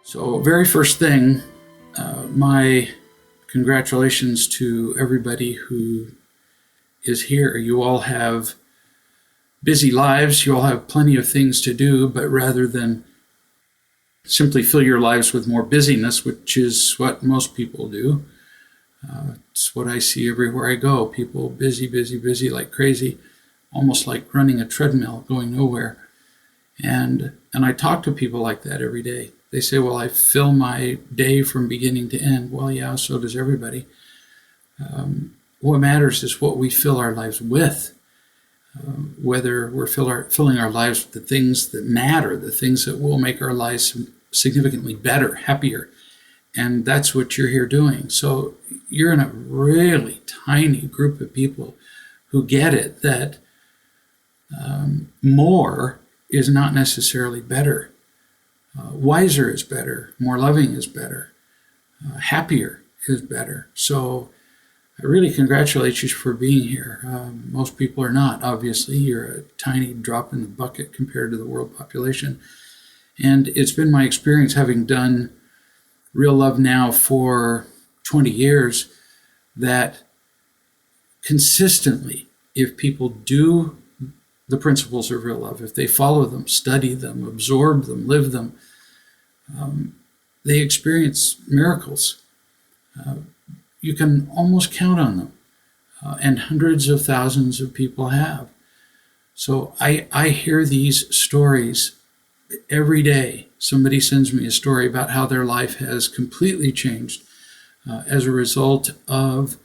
So, very first thing, my congratulations to everybody who is here. You all have busy lives, you all have plenty of things to do, but rather than simply fill your lives with more busyness, which is what most people do, it's what I see everywhere I go. People busy, busy, busy like crazy, almost like running a treadmill going nowhere. And I talk to people like that every day. They say, well, I fill my day from beginning to end. Well, yeah, so does everybody. What matters is what we fill our lives with, whether we're filling our lives with the things that matter, the things that will make our lives significantly better, happier. And that's what you're here doing. So you're in a really tiny group of people who get it, that more is not necessarily better. Wiser is better. More loving is better. Happier is better. So I really congratulate you for being here. Most people are not, obviously. You're a tiny drop in the bucket compared to the world population. And it's been my experience, having done Real Love now for 20 years, that consistently, if people do the principles of real love, if they follow them, study them, absorb them, live them, they experience miracles. You can almost count on them, and hundreds of thousands of people have. So I hear these stories every day. Somebody sends me a story about how their life has completely changed as a result of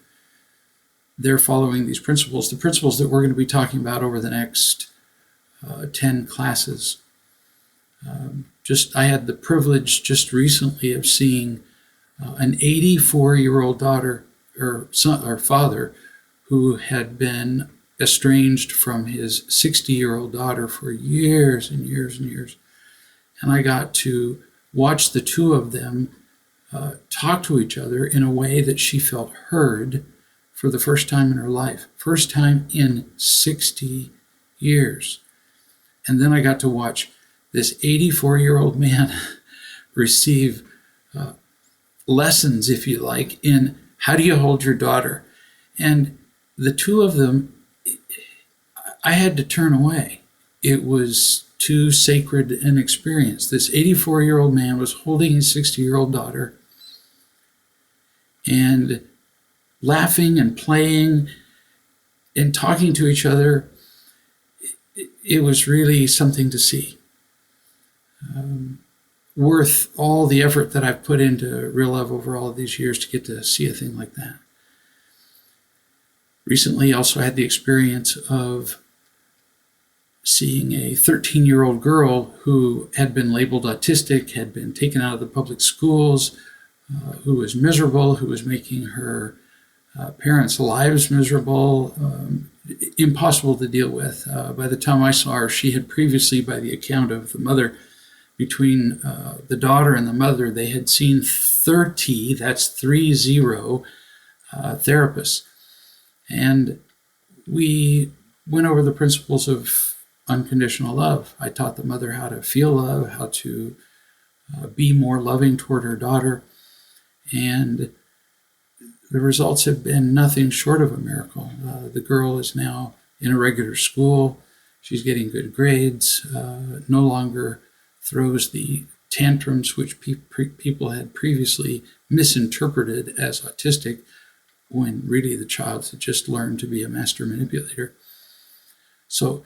their following these principles, the principles that we're going to be talking about over the next 10 classes. I had the privilege just recently of seeing an 84-year-old daughter or son or father who had been estranged from his 60-year-old daughter for years and years and years. And I got to watch the two of them talk to each other in a way that she felt heard for the first time in her life, first time in 60 years. And then I got to watch this 84-year-old man receive lessons, if you like, in how do you hold your daughter. And the two of them, I had to turn away. It was too sacred an experience. This 84-year-old man was holding his 60-year-old daughter and laughing and playing and talking to each other. It was really something to see. Worth all the effort that I've put into Real Love over all of these years to get to see a thing like that. Recently, also had the experience of seeing a 13-year-old girl who had been labeled autistic, had been taken out of the public schools, who was miserable, who was making her parents' lives miserable, impossible to deal with. By the time I saw her, she had previously, by the account of the mother, between the daughter and the mother, they had seen 30, that's 30, therapists. And we went over the principles of unconditional love. I taught the mother how to feel love, how to be more loving toward her daughter. And the results have been nothing short of a miracle. The girl is now in a regular school. She's getting good grades, no longer throws the tantrums which people had previously misinterpreted as autistic, when really the child had just learned to be a master manipulator. So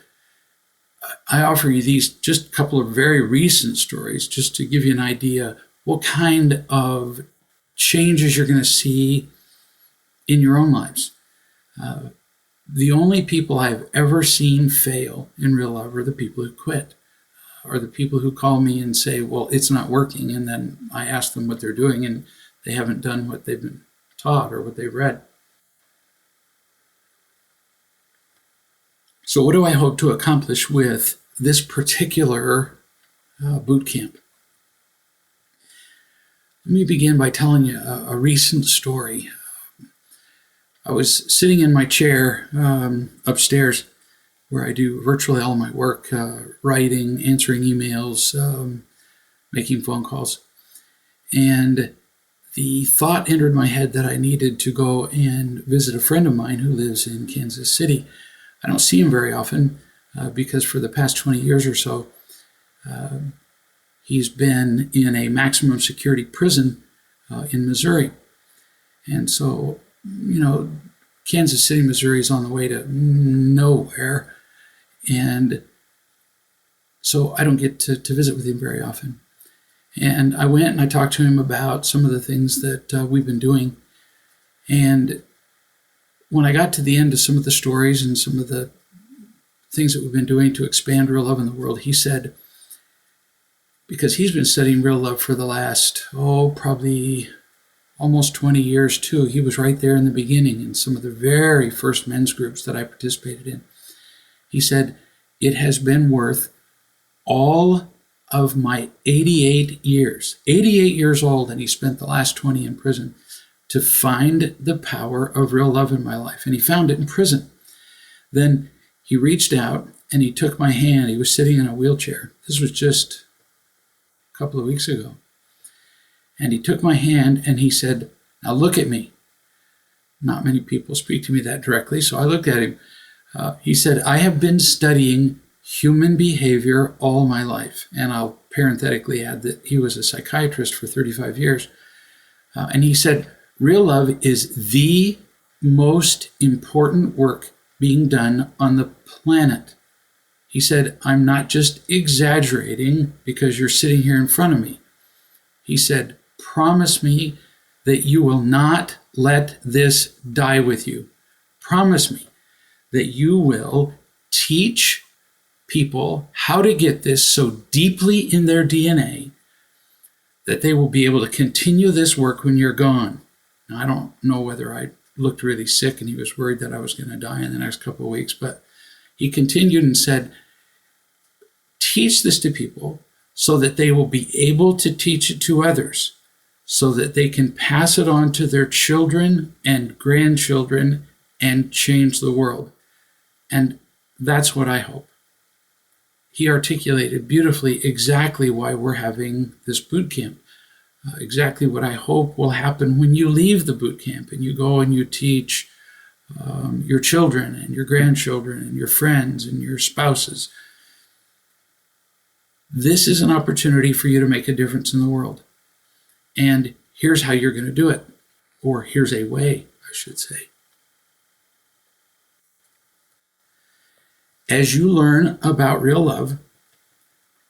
I offer you these just a couple of very recent stories just to give you an idea what kind of changes you're going to see in your own lives. The only people I've ever seen fail in real love are the people who quit, or the people who call me and say, well, it's not working. And then I ask them what they're doing, and they haven't done what they've been taught or what they've read. So what do I hope to accomplish with this particular boot camp? Let me begin by telling you a recent story. I was sitting in my chair upstairs where I do virtually all my work, writing, answering emails, making phone calls. And the thought entered my head that I needed to go and visit a friend of mine who lives in Kansas City. I don't see him very often because for the past 20 years or so, he's been in a maximum security prison in Missouri. And so, Kansas City, Missouri is on the way to nowhere. And so I don't get to visit with him very often. And I went and I talked to him about some of the things that we've been doing. And when I got to the end of some of the stories and some of the things that we've been doing to expand real love in the world, he said, because he's been studying real love for the last, probably almost 20 years too. He was right there in the beginning in some of the very first men's groups that I participated in. He said, it has been worth all of my 88 years old, and he spent the last 20 in prison, to find the power of real love in my life. And he found it in prison. Then he reached out and he took my hand. He was sitting in a wheelchair. This was just a couple of weeks ago. And he took my hand and he said, now look at me. Not many people speak to me that directly, so I looked at him. He said, I have been studying human behavior all my life. And I'll parenthetically add that he was a psychiatrist for 35 years. And he said, real love is the most important work being done on the planet. He said, I'm not just exaggerating because you're sitting here in front of me. He said, promise me that you will not let this die with you. Promise me that you will teach people how to get this so deeply in their DNA that they will be able to continue this work when you're gone. Now, I don't know whether I looked really sick and he was worried that I was going to die in the next couple of weeks, but he continued and said, teach this to people so that they will be able to teach it to others, so that they can pass it on to their children and grandchildren and change the world. And that's what I hope. He articulated beautifully exactly why we're having this boot camp, exactly what I hope will happen when you leave the boot camp and you go and you teach your children and your grandchildren and your friends and your spouses. This is an opportunity for you to make a difference in the world. And here's how you're going to do it. Or here's a way, I should say. As you learn about real love,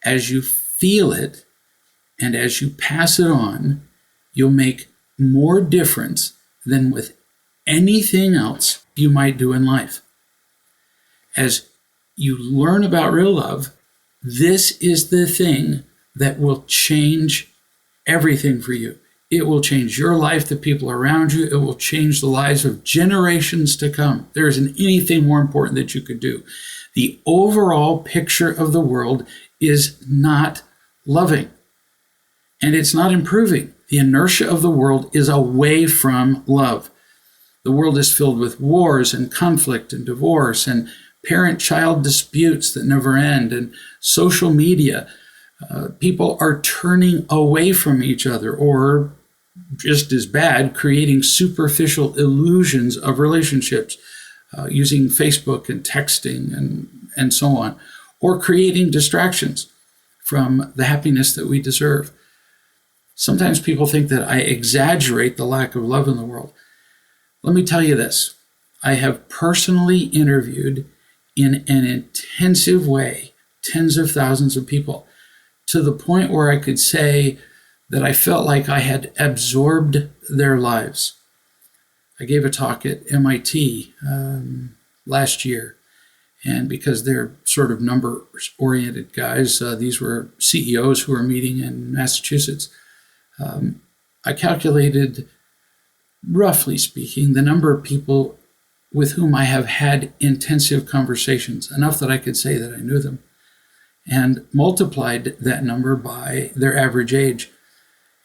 as you feel it, and as you pass it on, you'll make more difference than with anything else you might do in life. As you learn about real love, this is the thing that will change everything for you. It will change your life, the people around you. It will change the lives of generations to come. There isn't anything more important that you could do. The overall picture of the world is not loving, and it's not improving. The inertia of the world is away from love. The world is filled with wars and conflict and divorce and parent-child disputes that never end, and social media. People are turning away from each other, or just as bad, creating superficial illusions of relationships using Facebook and texting and so on, or creating distractions from the happiness that we deserve. Sometimes people think that I exaggerate the lack of love in the world. Let me tell you this. I have personally interviewed in an intensive way tens of thousands of people, to the point where I could say that I felt like I had absorbed their lives. I gave a talk at MIT last year, and because they're sort of numbers-oriented guys, these were CEOs who were meeting in Massachusetts. I calculated, roughly speaking, the number of people with whom I have had intensive conversations, enough that I could say that I knew them, and multiplied that number by their average age,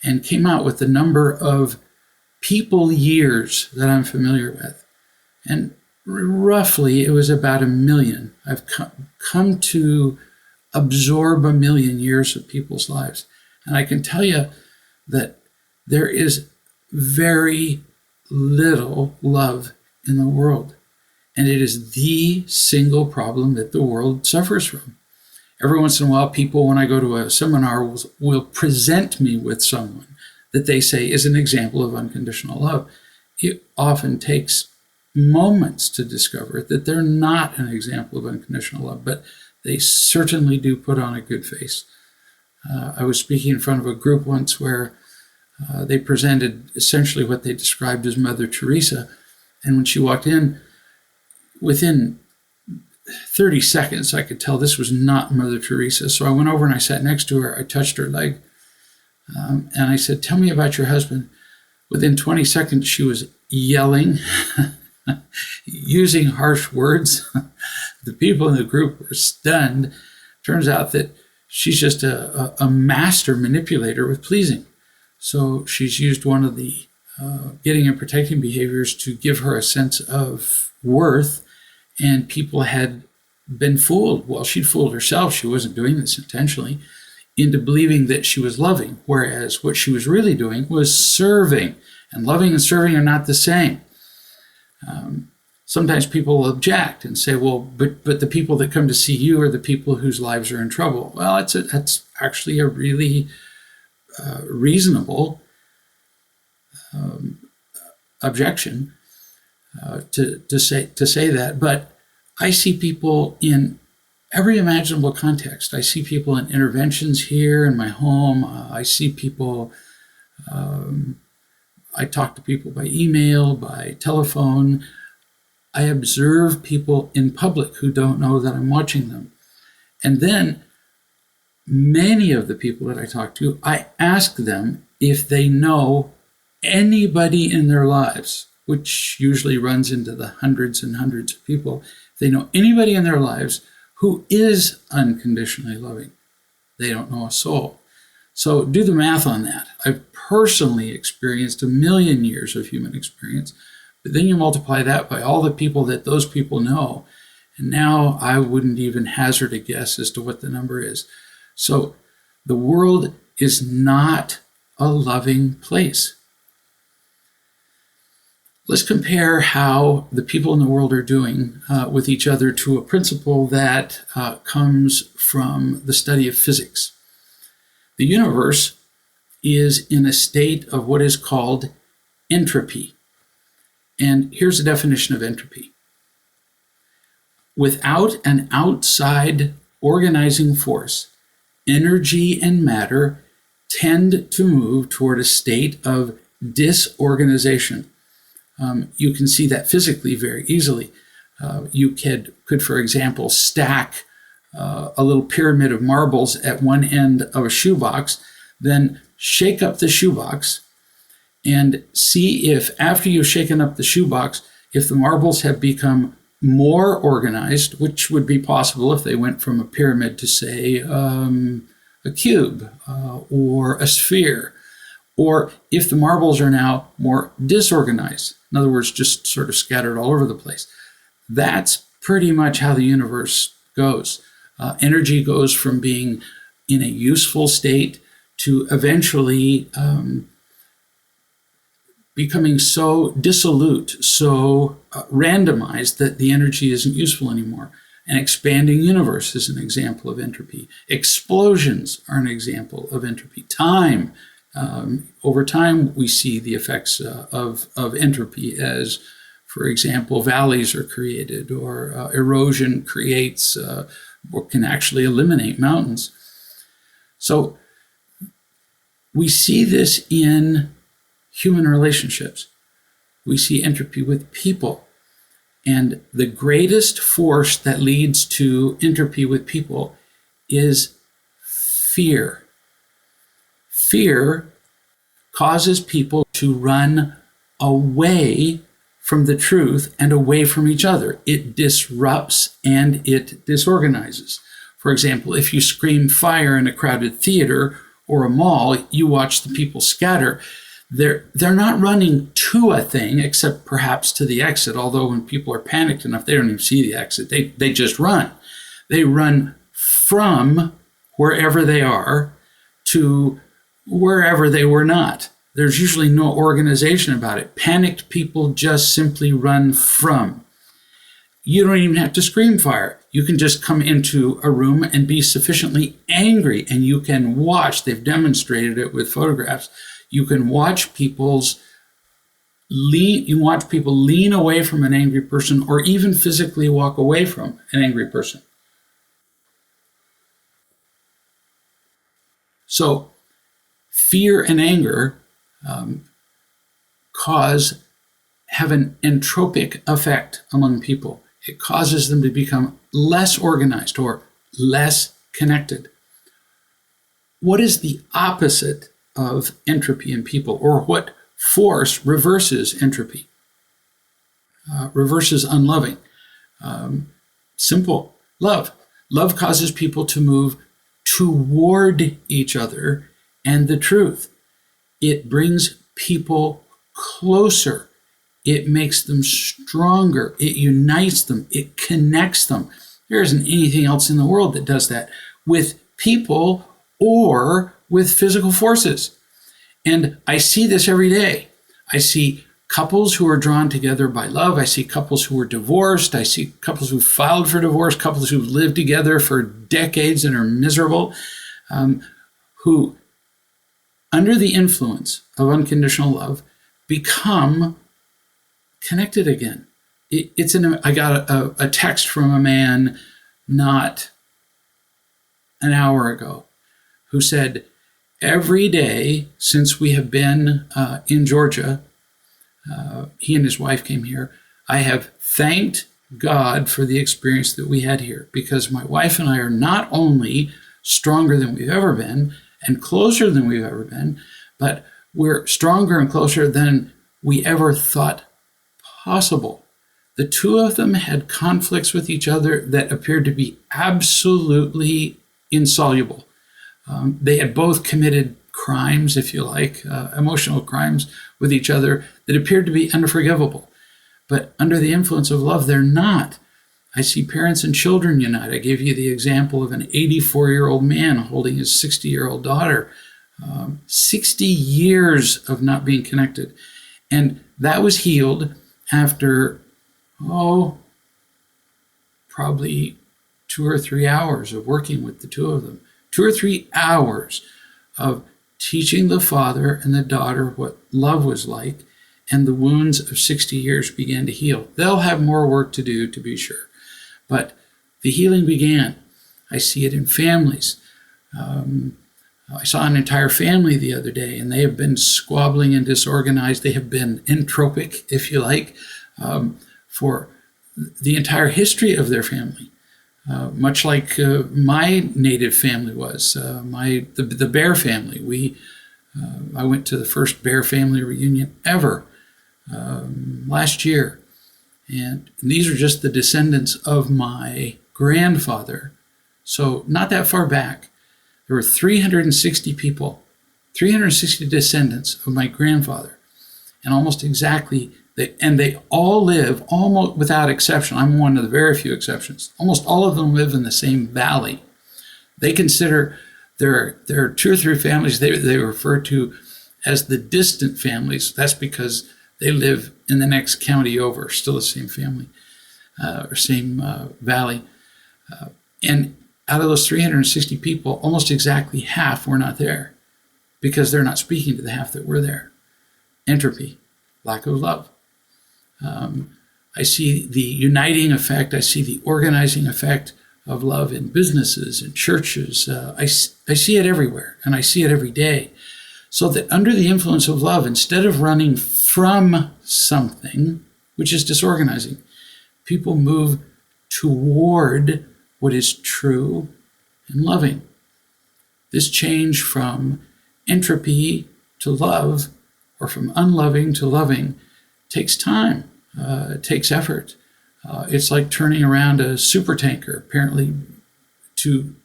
and came out with the number of people years that I'm familiar with. And roughly, it was about 1 million. I've come to absorb 1 million years of people's lives. And I can tell you that there is very little love in the world. And it is the single problem that the world suffers from. Every once in a while, people, when I go to a seminar, will present me with someone that they say is an example of unconditional love. It often takes moments to discover that they're not an example of unconditional love, but they certainly do put on a good face. I was speaking in front of a group once where they presented essentially what they described as Mother Teresa. And when she walked in, within 30 seconds, I could tell this was not Mother Teresa. So I went over and I sat next to her. I touched her leg. And I said, "Tell me about your husband." Within 20 seconds, she was yelling, using harsh words. The people in the group were stunned. Turns out that she's just a master manipulator with pleasing. So she's used one of the getting and protecting behaviors to give her a sense of worth. And people had been fooled. Well, she'd fooled herself. She wasn't doing this intentionally, into believing that she was loving, whereas what she was really doing was serving. And loving and serving are not the same. Sometimes people will object and say, well, but the people that come to see you are the people whose lives are in trouble. Well, that's actually a really reasonable objection to say that. But I see people in every imaginable context. I see people in interventions here in my home. I see people, I talk to people by email, by telephone. I observe people in public who don't know that I'm watching them. And then many of the people that I talk to, I ask them if they know anybody in their lives, which usually runs into the hundreds and hundreds of people. If they know anybody in their lives who is unconditionally loving, they don't know a soul. So do the math on that. I've personally experienced 1,000,000 years of human experience, but then you multiply that by all the people that those people know, and now I wouldn't even hazard a guess as to what the number is. So the world is not a loving place. Let's compare how the people in the world are doing with each other to a principle that comes from the study of physics. The universe is in a state of what is called entropy. And here's a definition of entropy. Without an outside organizing force, energy and matter tend to move toward a state of disorganization. You can see that physically very easily. You could, for example, stack a little pyramid of marbles at one end of a shoebox, then shake up the shoebox and see if, after you've shaken up the shoebox, if the marbles have become more organized, which would be possible if they went from a pyramid to, say, a cube or a sphere, or if the marbles are now more disorganized, in other words, just sort of scattered all over the place. That's pretty much how the universe goes. Energy goes from being in a useful state to eventually becoming so dissolute, so randomized that the energy isn't useful anymore. An expanding universe is an example of entropy. Explosions are an example of entropy. Time, over time, we see the effects of entropy as, for example, valleys are created, or erosion creates or can actually eliminate mountains. So we see this in human relationships. We see entropy with people. And the greatest force that leads to entropy with people is fear. Fear causes people to run away from the truth and away from each other. It disrupts and it disorganizes. For example, if you scream fire in a crowded theater or a mall, you watch the people scatter. They're not running to a thing, except perhaps to the exit, although when people are panicked enough, they don't even see the exit. They just run. They run from wherever they are to wherever they were not. There's usually no organization about it. Panicked people just simply run from. You don't even have to scream fire. You can just come into a room and be sufficiently angry, and you can watch. They've demonstrated it with photographs. You can watch people lean away from an angry person, or even physically walk away from an angry person. So fear and anger have an entropic effect among people. It causes them to become less organized or less connected. What is the opposite of entropy in people, or what force reverses entropy, reverses unloving? Simple. Love. Love causes people to move toward each other and the truth. It brings people closer. It makes them stronger. It unites them. It connects them. There isn't anything else in the world that does that with people or with physical forces. And I see this every day. I see couples who are drawn together by love. I see couples who are divorced. I see couples who filed for divorce, couples who lived together for decades and are miserable, who, under the influence of unconditional love, become connected again. I got a text from a man not an hour ago who said, every day since we have been in Georgia, he and his wife came here, I have thanked God for the experience that we had here, because my wife and I are not only stronger than we've ever been and closer than we've ever been, but we're stronger and closer than we ever thought possible. The two of them had conflicts with each other that appeared to be absolutely insoluble. They had both committed crimes, if you like, emotional crimes with each other that appeared to be unforgivable. But under the influence of love, they're not. I see parents and children unite. I gave you the example of an 84-year-old man holding his 60-year-old daughter. 60 years of not being connected. And that was healed after, probably 2 or 3 hours of working with the two of them. 2 or 3 hours of teaching the father and the daughter what love was like, and the wounds of 60 years began to heal. They'll have more work to do, to be sure, but the healing began. I see it in families. I saw an entire family the other day, and they have been squabbling and disorganized. They have been entropic, if you like, for the entire history of their family. Much like my native family was, the Baer family. I went to the first Baer family reunion ever last year, and these are just the descendants of my grandfather. So not that far back, there were 360 people, 360 descendants of my grandfather, and almost exactly. They all live, almost without exception, I'm one of the very few exceptions, almost all of them live in the same valley. They consider there are 2 or 3 families they refer to as the distant families. That's because they live in the next county over, still the same family, or same valley. And out of those 360 people, almost exactly half were not there because they're not speaking to the half that were there. Entropy, lack of love. I see the uniting effect. I see the organizing effect of love in businesses and churches. I see it everywhere, and I see it every day. So that under the influence of love, instead of running from something, which is disorganizing, people move toward what is true and loving. This change from entropy to love, or from unloving to loving, takes time. It takes effort. It's like turning around a supertanker. Apparently, to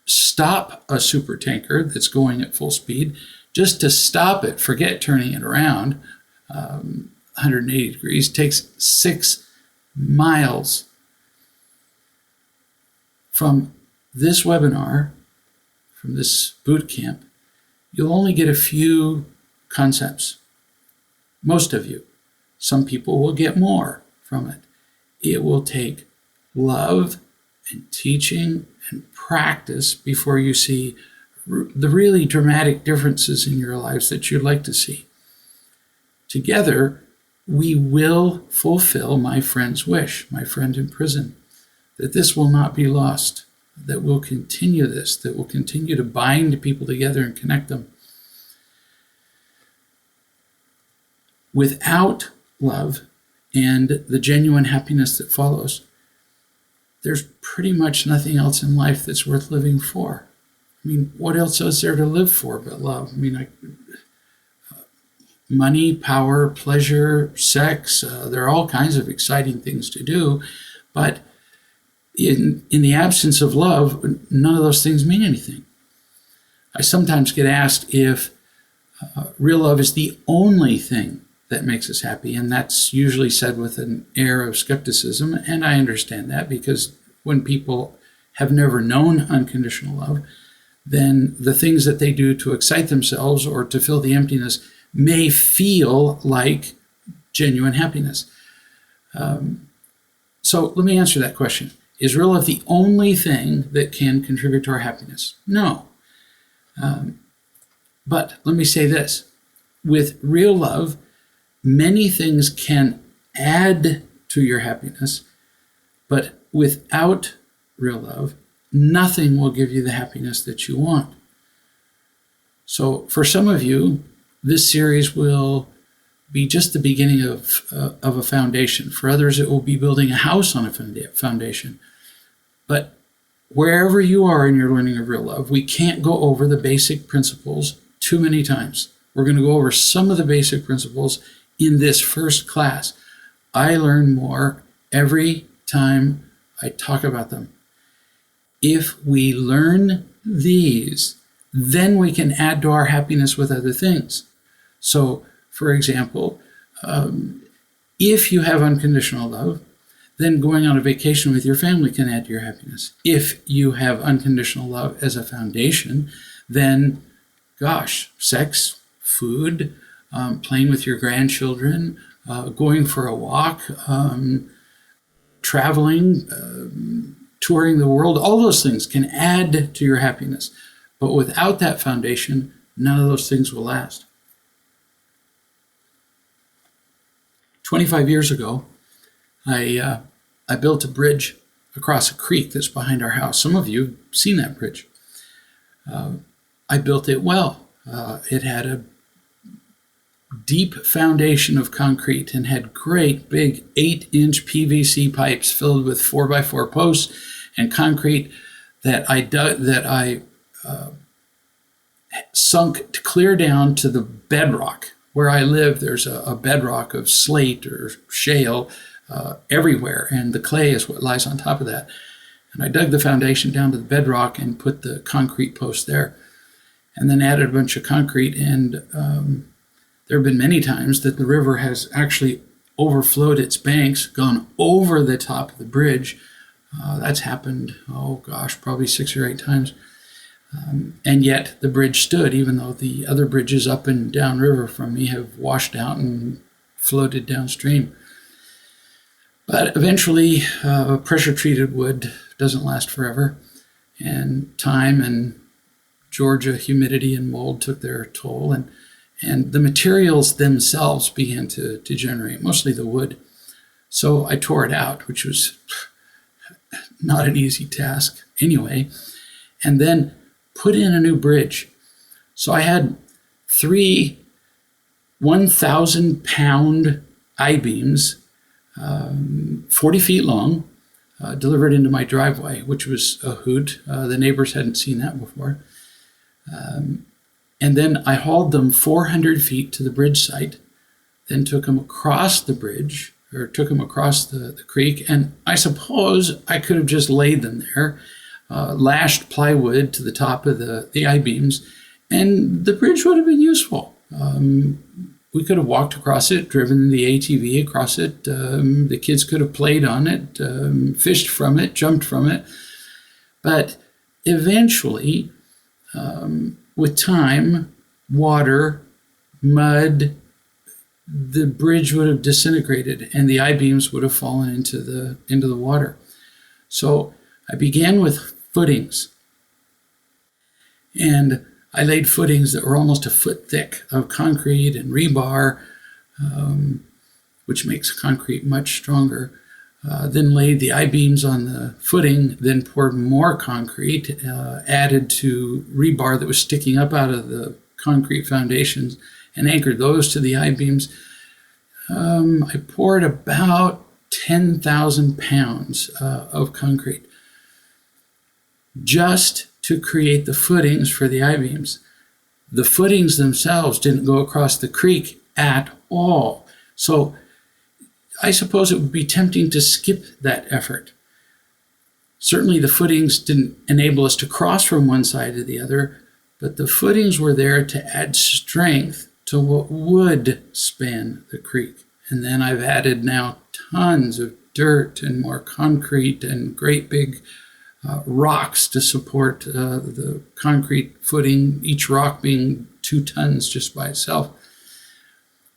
stop a supertanker that's going at full speed, just to stop it, forget turning it around 180 degrees, takes 6 miles. From this webinar, from this boot camp, you'll only get a few concepts. Most of you. Some people will get more from it. It will take love and teaching and practice before you see the really dramatic differences in your lives that you'd like to see. Together, we will fulfill my friend's wish, my friend in prison, that this will not be lost, that we'll continue this, that we'll continue to bind people together and connect them. Without love and the genuine happiness that follows, there's pretty much nothing else in life that's worth living for. I mean, what else is there to live for but love? I mean, money, power, pleasure, sex, there are all kinds of exciting things to do, but in the absence of love, none of those things mean anything. I sometimes get asked if real love is the only thing that makes us happy, and that's usually said with an air of skepticism, and I understand that, because when people have never known unconditional love, then the things that they do to excite themselves or to fill the emptiness may feel like genuine happiness. So let me answer that question. Is real love the only thing that can contribute to our happiness? No. But let me say this. With real love, many things can add to your happiness, but without real love, nothing will give you the happiness that you want. So for some of you, this series will be just the beginning of a foundation. For others, it will be building a house on a foundation. But wherever you are in your learning of real love, we can't go over the basic principles too many times. We're going to go over some of the basic principles in this first class. I learn more every time I talk about them. If we learn these, then we can add to our happiness with other things. So, for example, if you have unconditional love, then going on a vacation with your family can add to your happiness. If you have unconditional love as a foundation, then, gosh, sex, food, playing with your grandchildren, going for a walk, traveling, touring the world, all those things can add to your happiness. But without that foundation, none of those things will last. 25 years ago, I built a bridge across a creek that's behind our house. Some of you have seen that bridge. I built it well. It had a deep foundation of concrete and had great big 8-inch PVC pipes filled with 4x4 posts and concrete that I sunk clear down to the bedrock. Where I live, there's a bedrock of slate or shale everywhere, and the clay is what lies on top of that. And I dug the foundation down to the bedrock and put the concrete post there, and then added a bunch of concrete. And there have been many times that the river has actually overflowed its banks, gone over the top of the bridge. That's happened, probably 6 or 8 times. And yet the bridge stood, even though the other bridges up and down river from me have washed out and floated downstream. But eventually, pressure-treated wood doesn't last forever, and time and Georgia humidity and mold took their toll, and the materials themselves began to degenerate, mostly the wood. So I tore it out, which was not an easy task anyway, and then put in a new bridge. So I had 3 1,000-pound I-beams, 40 feet long, delivered into my driveway, which was a hoot. The neighbors hadn't seen that before. And then I hauled them 400 feet to the bridge site, then took them across the bridge, or took them across the creek, and I suppose I could have just laid them there, lashed plywood to the top of the I-beams, and the bridge would have been useful. We could have walked across it, driven the ATV across it. The kids could have played on it, fished from it, jumped from it. But eventually, with time, water, mud, the bridge would have disintegrated and the I-beams would have fallen into the water. So I began with footings, and I laid footings that were almost a foot thick of concrete and rebar, which makes concrete much stronger. Then laid the I-beams on the footing, then poured more concrete, added to rebar that was sticking up out of the concrete foundations, and anchored those to the I-beams. I poured about 10,000 pounds of concrete just to create the footings for the I-beams. The footings themselves didn't go across the creek at all. So I suppose it would be tempting to skip that effort. Certainly the footings didn't enable us to cross from one side to the other, but the footings were there to add strength to what would span the creek. And then I've added now tons of dirt and more concrete and great big rocks to support the concrete footing, each rock being 2 tons just by itself.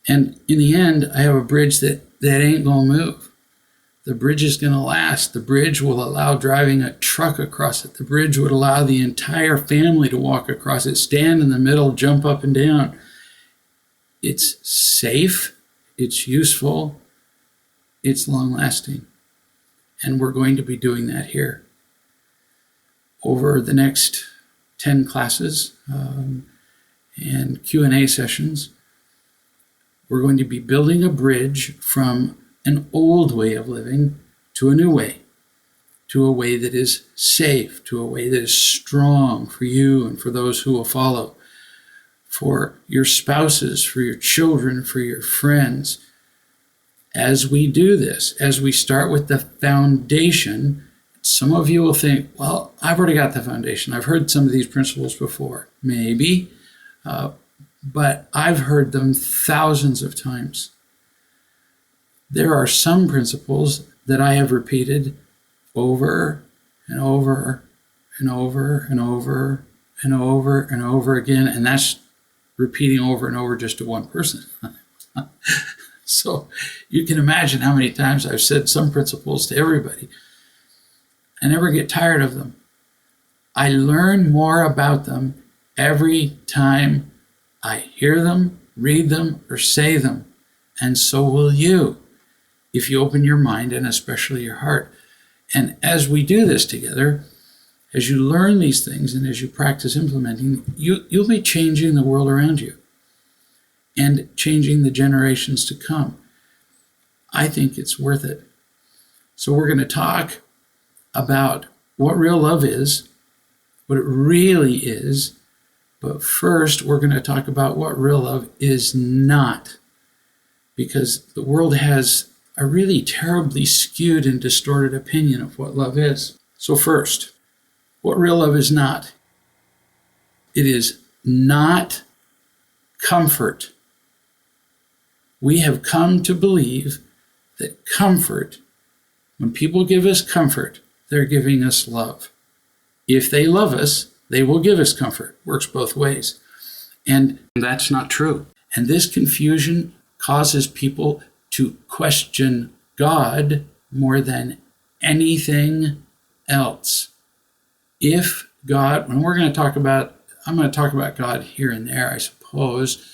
And in the end, I have a bridge that ain't gonna move. The bridge is gonna last. The bridge will allow driving a truck across it. The bridge would allow the entire family to walk across it, stand in the middle, jump up and down. It's safe, it's useful, it's long-lasting. And we're going to be doing that here. Over the next 10 classes and Q&A sessions, we're going to be building a bridge from an old way of living to a new way, to a way that is safe, to a way that is strong for you and for those who will follow, for your spouses, for your children, for your friends. As we do this, as we start with the foundation, some of you will think, well, I've already got the foundation. I've heard some of these principles before. Maybe. But I've heard them thousands of times. There are some principles that I have repeated over and over and over and over and over and over again, and that's repeating over and over just to one person. So you can imagine how many times I've said some principles to everybody. I never get tired of them. I learn more about them every time I hear them, read them, or say them. And so will you, if you open your mind and especially your heart. And as we do this together, as you learn these things and as you practice implementing, you'll be changing the world around you and changing the generations to come. I think it's worth it. So we're going to talk about what real love is, what it really is, but first we're going to talk about what real love is not, because the world has a really terribly skewed and distorted opinion of what love is. So first, what real love is not. It is not comfort. We have come to believe that comfort, when people give us comfort, they're giving us love. If they love us, they will give us comfort. Works both ways. And that's not true. And this confusion causes people to question God more than anything else. If God, when we're going to talk about, I'm going to talk about God here and there, I suppose,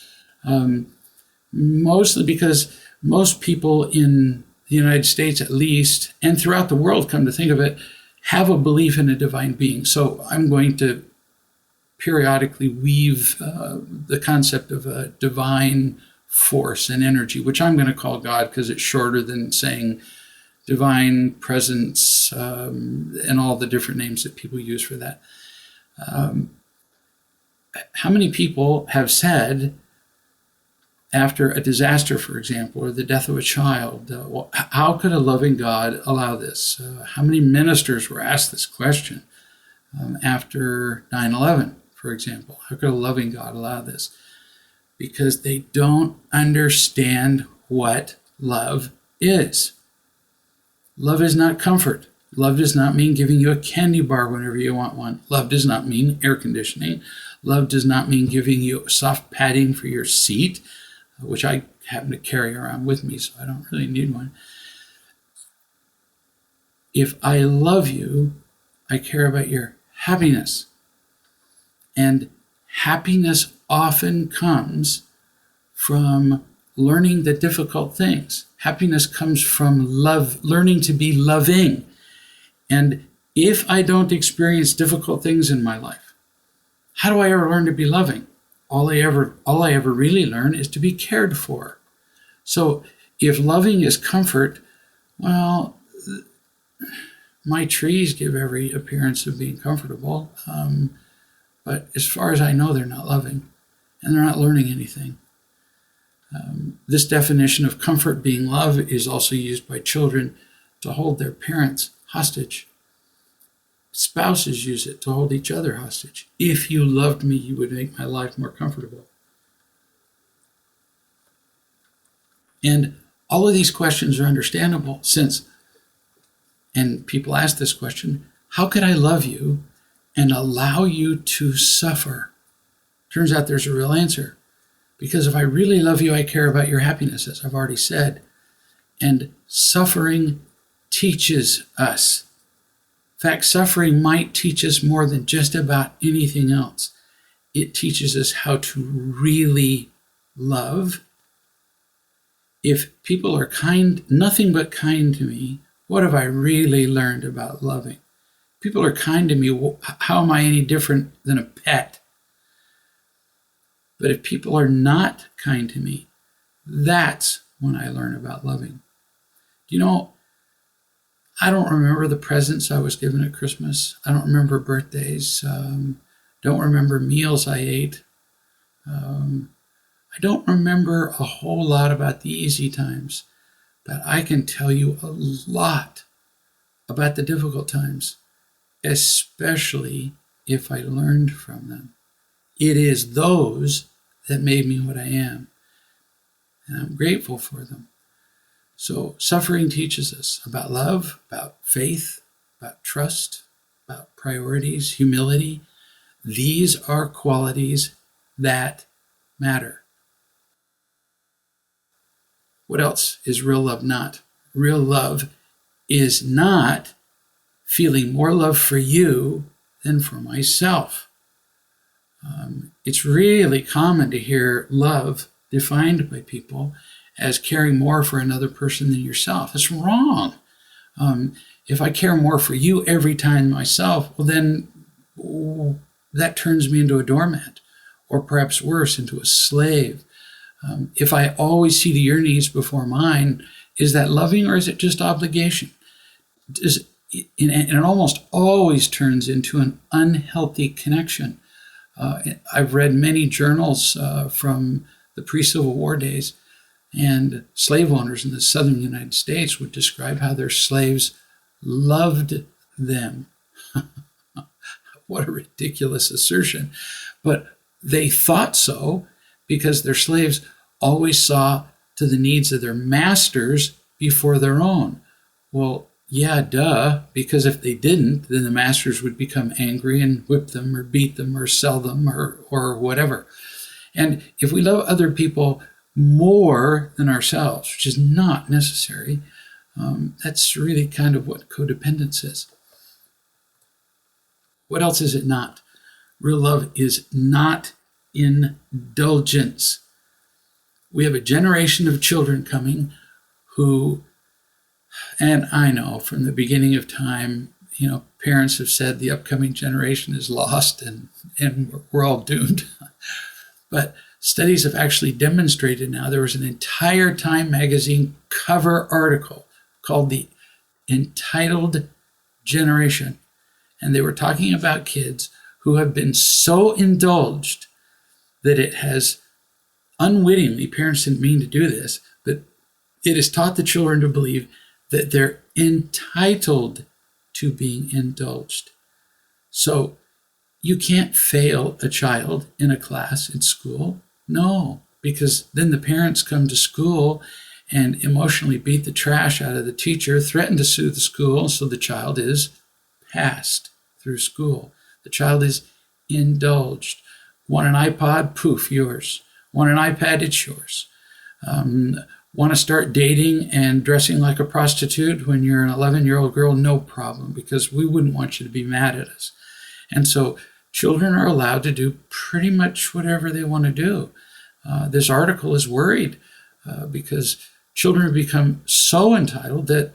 mostly because most people in the United States, at least, and throughout the world, come to think of it, have a belief in a divine being. So I'm going to periodically weave the concept of a divine force and energy, which I'm going to call God because it's shorter than saying divine presence and all the different names that people use for that. How many people have said, after a disaster, for example, or the death of a child, well, how could a loving God allow this? How many ministers were asked this question after 9/11, for example? How could a loving God allow this? Because they don't understand what love is. Love is not comfort. Love does not mean giving you a candy bar whenever you want one. Love does not mean air conditioning. Love does not mean giving you soft padding for your seat, which I happen to carry around with me, so I don't really need one. If I love you, I care about your happiness. And happiness often comes from learning the difficult things. Happiness comes from love, learning to be loving. And if I don't experience difficult things in my life, how do I ever learn to be loving? All I ever really learn is to be cared for. So if loving is comfort, well, my trees give every appearance of being comfortable. But as far as I know, they're not loving, and they're not learning anything. This definition of comfort being love is also used by children to hold their parents hostage. Spouses use it to hold each other hostage. If you loved me, you would make my life more comfortable. And all of these questions are understandable since, and people ask this question, how could I love you and allow you to suffer? Turns out there's a real answer. Because if I really love you, I care about your happiness, as I've already said. And suffering teaches us. In fact, suffering might teach us more than just about anything else. It teaches us how to really love. If people are kind, nothing but kind to me, what have I really learned about loving? People are kind to me, how am I any different than a pet? But if people are not kind to me, that's when I learn about loving. You know, I don't remember the presents I was given at Christmas. I don't remember birthdays. Don't remember meals I ate. I don't remember a whole lot about the easy times, but I can tell you a lot about the difficult times, especially if I learned from them. It is those that made me what I am, and I'm grateful for them. So suffering teaches us about love, about faith, about trust, about priorities, humility. These are qualities that matter. What else is real love not? Real love is not feeling more love for you than for myself. It's really common to hear love defined by people as caring more for another person than yourself. It's wrong. If I care more for you every time myself, well then that turns me into a doormat, or perhaps worse, into a slave. If I always see to your needs before mine, is that loving or is it just obligation? And it almost always turns into an unhealthy connection. I've read many journals from the pre-Civil War days, and slave owners in the southern United States would describe how their slaves loved them. What a ridiculous assertion. But they thought so because their slaves always saw to the needs of their masters before their own. Well, yeah, duh, because if they didn't, then the masters would become angry and whip them or beat them or sell them or whatever. And if we love other people more than ourselves, which is not necessary, that's really kind of what codependence is. What else is it not? Real love is not indulgence. We have a generation of children coming who, and I know from the beginning of time, parents have said the upcoming generation is lost and we're all doomed. But studies have actually demonstrated now. There was an entire Time magazine cover article called The Entitled Generation. And they were talking about kids who have been so indulged that it has unwittingly, parents didn't mean to do this, but it has taught the children to believe that they're entitled to being indulged. So you can't fail a child in a class at school. No, because then the parents come to school and emotionally beat the trash out of the teacher, threaten to sue the school, so the child is passed through school. The child is indulged. Want an iPod? Poof, yours. Want an iPad? It's yours. Want to start dating and dressing like a prostitute when you're an 11-year-old girl? No problem, because we wouldn't want you to be mad at us. And so children are allowed to do pretty much whatever they want to do. This article is worried because children have become so entitled that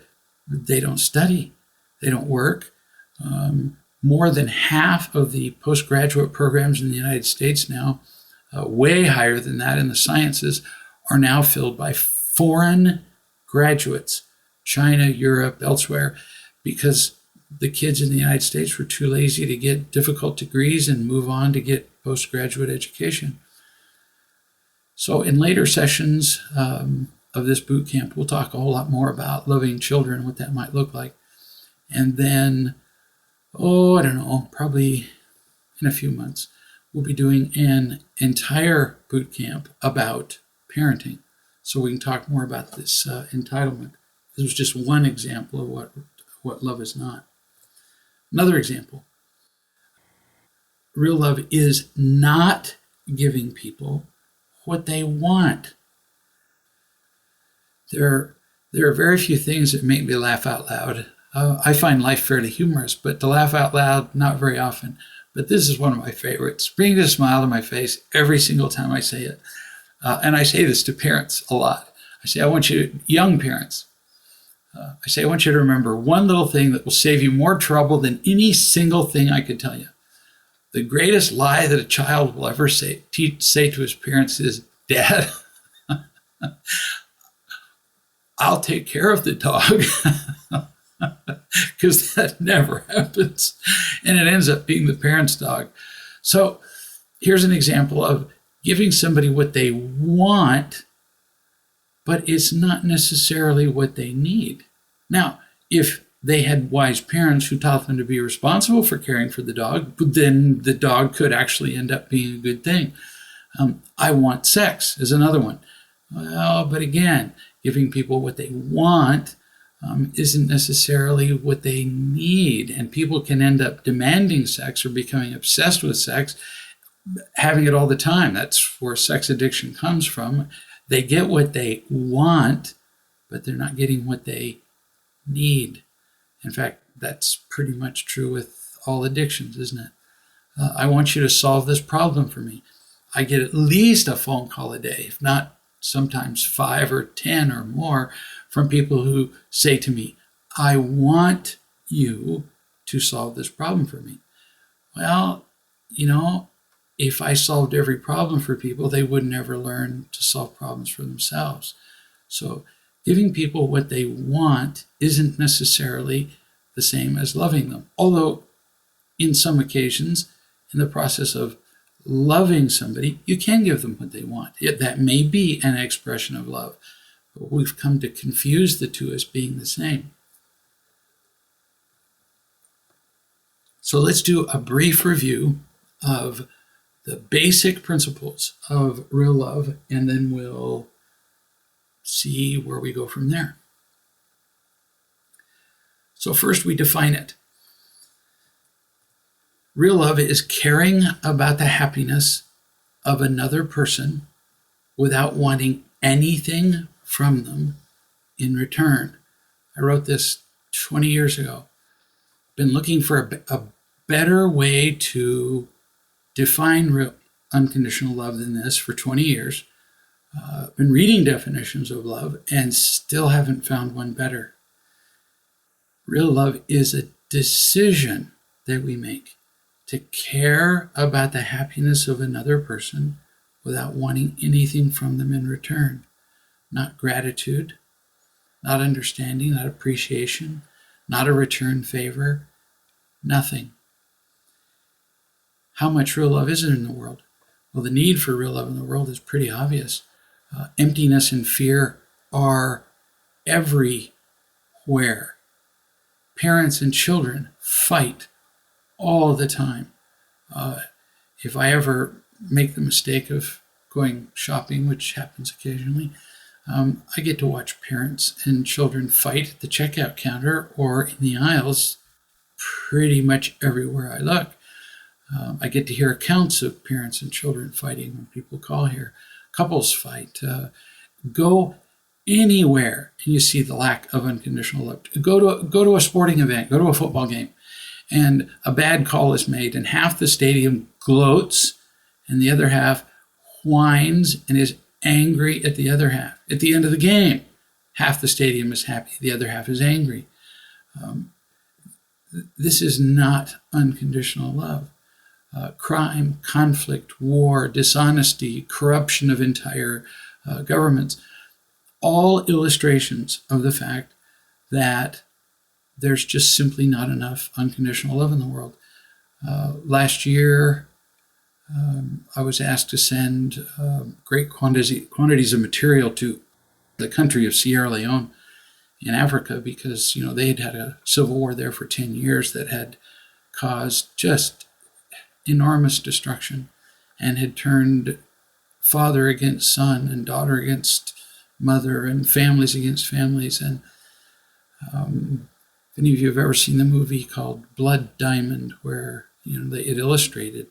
they don't study, they don't work. More than half of the postgraduate programs in the United States now, way higher than that in the sciences, are now filled by foreign graduates, China, Europe, elsewhere, because the kids in the United States were too lazy to get difficult degrees and move on to get postgraduate education. So in later sessions of this boot camp, we'll talk a whole lot more about loving children, what that might look like. And then, I don't know, probably in a few months, we'll be doing an entire boot camp about parenting. So we can talk more about this entitlement. This was just one example of what love is not. Another example. Real love is not giving people what they want. There are very few things that make me laugh out loud. I find life fairly humorous, but to laugh out loud, not very often. But this is one of my favorites. Brings a smile to my face every single time I say it. And I say this to parents a lot. I say, young parents, I want you to remember one little thing that will save you more trouble than any single thing I could tell you. The greatest lie that a child will ever say to his parents is, Dad, I'll take care of the dog. Because that never happens. And it ends up being the parent's dog. So here's an example of giving somebody what they want, but it's not necessarily what they need. Now, if they had wise parents who taught them to be responsible for caring for the dog, then the dog could actually end up being a good thing. I want sex is another one. Well, but again, giving people what they want isn't necessarily what they need. And people can end up demanding sex or becoming obsessed with sex, having it all the time. That's where sex addiction comes from. They get what they want, but they're not getting what they need. In fact, that's pretty much true with all addictions, isn't it? I want you to solve this problem for me. I get at least a phone call a day, if not sometimes 5 or 10 or more, from people who say to me, I want you to solve this problem for me. Well, if I solved every problem for people, they would never learn to solve problems for themselves. So giving people what they want isn't necessarily the same as loving them. Although in some occasions, in the process of loving somebody, you can give them what they want. That may be an expression of love. But we've come to confuse the two as being the same. So let's do a brief review of the basic principles of real love, and then we'll see where we go from there. So first we define it. Real love is caring about the happiness of another person without wanting anything from them in return. I wrote this 20 years ago. Been looking for a better way to define real unconditional love than this for 20 years. Been reading definitions of love and still haven't found one better. Real love is a decision that we make to care about the happiness of another person without wanting anything from them in return. Not gratitude, not understanding, not appreciation, not a return favor, nothing. How much real love is there in the world? Well, the need for real love in the world is pretty obvious. Emptiness and fear are everywhere. Parents and children fight all the time. If I ever make the mistake of going shopping, which happens occasionally, I get to watch parents and children fight at the checkout counter or in the aisles pretty much everywhere I look. I get to hear accounts of parents and children fighting when people call here. Couples fight. Go anywhere and you see the lack of unconditional love. Go to a sporting event, go to a football game, and a bad call is made, and half the stadium gloats, and the other half whines and is angry at the other half. At the end of the game, half the stadium is happy, the other half is angry. This is not unconditional love. Crime, conflict, war, dishonesty, corruption of entire governments, all illustrations of the fact that there's just simply not enough unconditional love in the world. Last year, I was asked to send great quantities of material to the country of Sierra Leone in Africa because, they had had a civil war there for 10 years that had caused just enormous destruction and had turned father against son and daughter against mother and families against families. And if any of you have ever seen the movie called Blood Diamond, where it illustrated,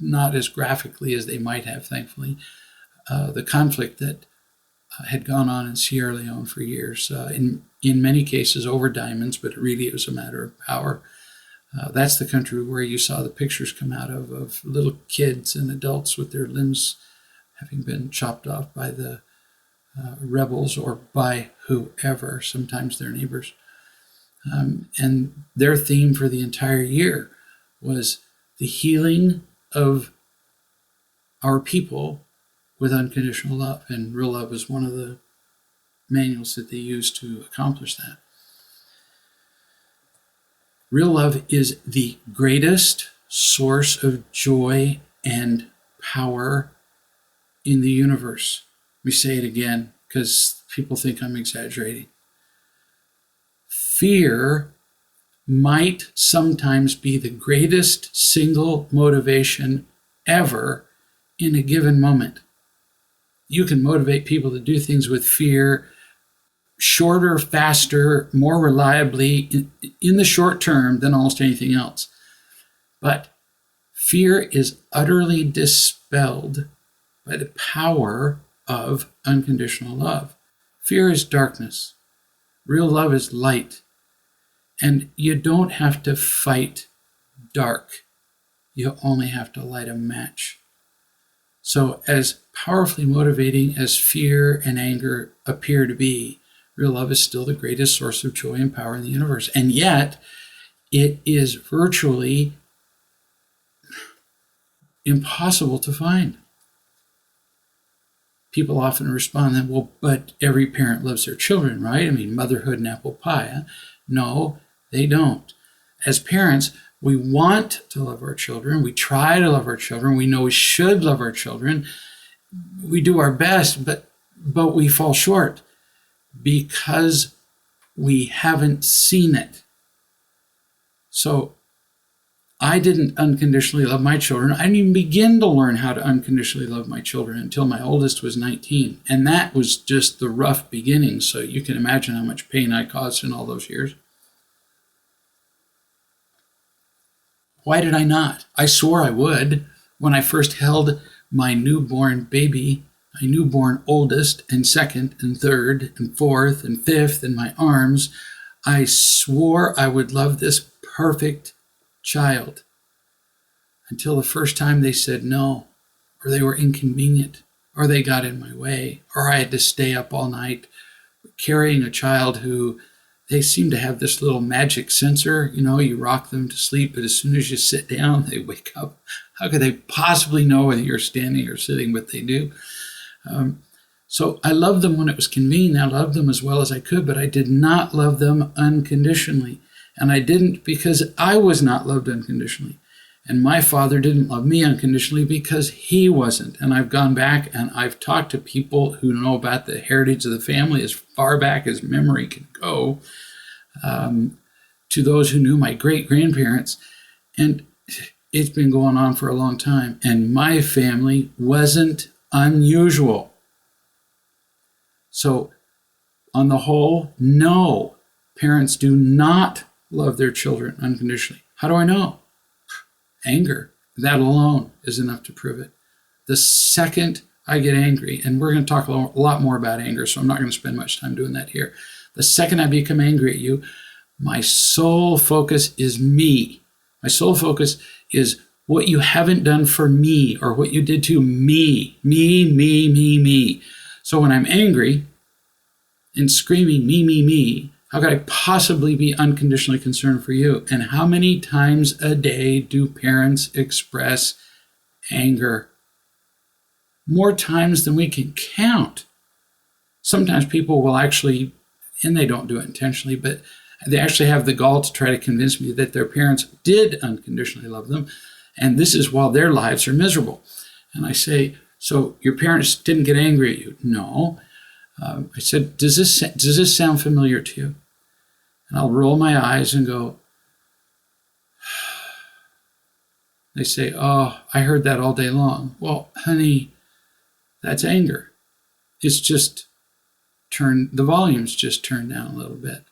not as graphically as they might have, thankfully, the conflict that had gone on in Sierra Leone for years, in many cases over diamonds, but really it was a matter of power. That's the country where you saw the pictures come out of little kids and adults with their limbs having been chopped off by the rebels or by whoever, sometimes their neighbors. And their theme for the entire year was the healing of our people with unconditional love. And real love is one of the manuals that they use to accomplish that. Real love is the greatest source of joy and power in the universe. Let me say it again because people think I'm exaggerating. Fear might sometimes be the greatest single motivation ever in a given moment. You can motivate people to do things with fear shorter, faster, more reliably in the short term than almost anything else. But fear is utterly dispelled by the power of unconditional love. Fear is darkness. Real love is light. And you don't have to fight dark. You only have to light a match. So as powerfully motivating as fear and anger appear to be, real love is still the greatest source of joy and power in the universe. And yet, it is virtually impossible to find. People often respond that, well, but every parent loves their children, right? I mean, motherhood and apple pie. Huh? No, they don't. As parents, we want to love our children. We try to love our children. We know we should love our children. We do our best, but we fall short because we haven't seen it. So I didn't unconditionally love my children. I didn't even begin to learn how to unconditionally love my children until my oldest was 19. And that was just the rough beginning. So you can imagine how much pain I caused in all those years. Why did I not? I swore I would when I first held my newborn baby, my newborn oldest and second and third and fourth and fifth in my arms. I swore I would love this perfect child until the first time they said no, or they were inconvenient, or they got in my way, or I had to stay up all night carrying a child who they seem to have this little magic sensor. You rock them to sleep, but as soon as you sit down, they wake up. How could they possibly know whether you're standing or sitting? But they do. So I loved them when it was convenient. I loved them as well as I could, but I did not love them unconditionally. And I didn't because I was not loved unconditionally. And my father didn't love me unconditionally because he wasn't. And I've gone back and I've talked to people who know about the heritage of the family as far back as memory can go, to those who knew my great-grandparents. And it's been going on for a long time. And my family wasn't unusual. So on the whole, no, parents do not love their children unconditionally. How do I know? Anger. That alone is enough to prove it. The second I get angry, and we're going to talk a lot more about anger, so I'm not going to spend much time doing that here. The second I become angry at you, my sole focus is me. My sole focus is what you haven't done for me or what you did to me. Me. So when I'm angry and screaming me, how could I possibly be unconditionally concerned for you? And how many times a day do parents express anger? More times than we can count. Sometimes people will actually, and they don't do it intentionally, but they actually have the gall to try to convince me that their parents did unconditionally love them, and this is while their lives are miserable. And I say, so your parents didn't get angry at you? No. I said, does this sound familiar to you? And I'll roll my eyes and go, they say, oh, I heard that all day long. Well, honey, that's anger. It's just the volume's just turned down a little bit.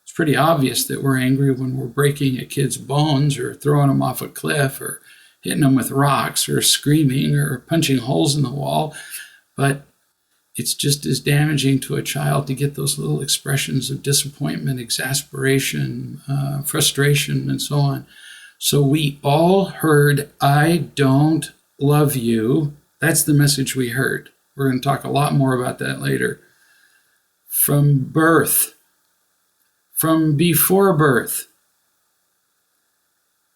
It's pretty obvious that we're angry when we're breaking a kid's bones or throwing them off a cliff or hitting them with rocks or screaming or punching holes in the wall. But it's just as damaging to a child to get those little expressions of disappointment, exasperation, frustration, and so on. So we all heard, I don't love you. That's the message we heard. We're going to talk a lot more about that later. From birth, from before birth.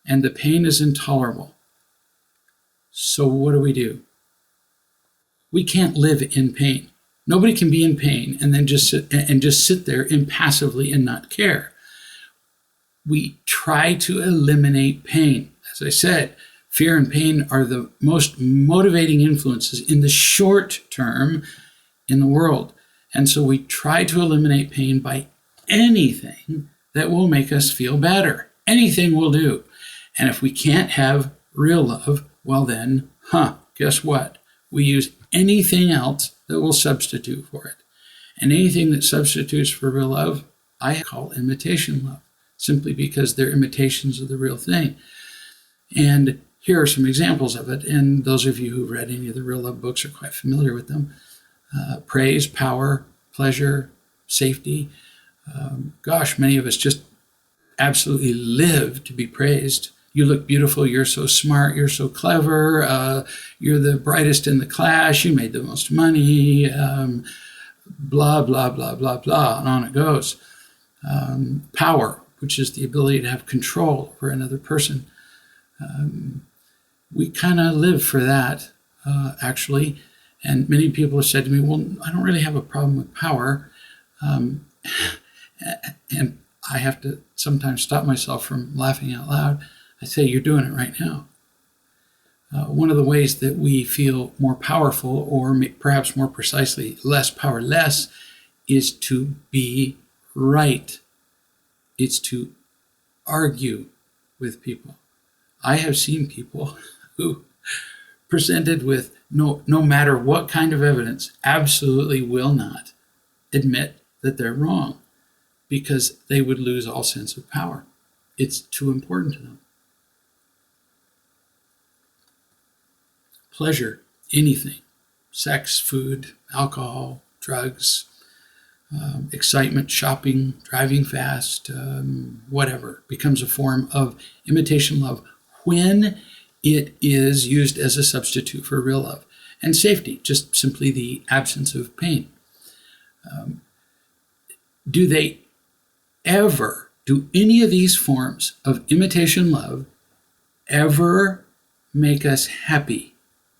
And the pain is intolerable. So what do? We can't live in pain. Nobody can be in pain and then just sit there impassively and not care. We try to eliminate pain. As I said, fear and pain are the most motivating influences in the short term in the world. And so we try to eliminate pain by anything that will make us feel better. Anything will do. And if we can't have real love, well then, guess what? We use anything else that will substitute for it. And anything that substitutes for real love, I call imitation love, simply because they're imitations of the real thing. And here are some examples of it. And those of you who've read any of the real love books are quite familiar with them. Praise, power, pleasure, safety. Many of us just absolutely live to be praised. You look beautiful, you're so smart, you're so clever, you're the brightest in the class, you made the most money, blah, blah, blah, blah, blah, and on it goes. Power, which is the ability to have control over another person. We kind of live for that, actually. And many people have said to me, well, I don't really have a problem with power. And I have to sometimes stop myself from laughing out loud. I say, you're doing it right now. One of the ways that we feel more powerful, or perhaps more precisely, less powerless, is to be right. It's to argue with people. I have seen people who, presented with no matter what kind of evidence, absolutely will not admit that they're wrong because they would lose all sense of power. It's too important to them. Pleasure, anything, sex, food, alcohol, drugs, excitement, shopping, driving fast, whatever, becomes a form of imitation love when it is used as a substitute for real love. And safety, just simply the absence of pain. Do any of these forms of imitation love ever make us happy?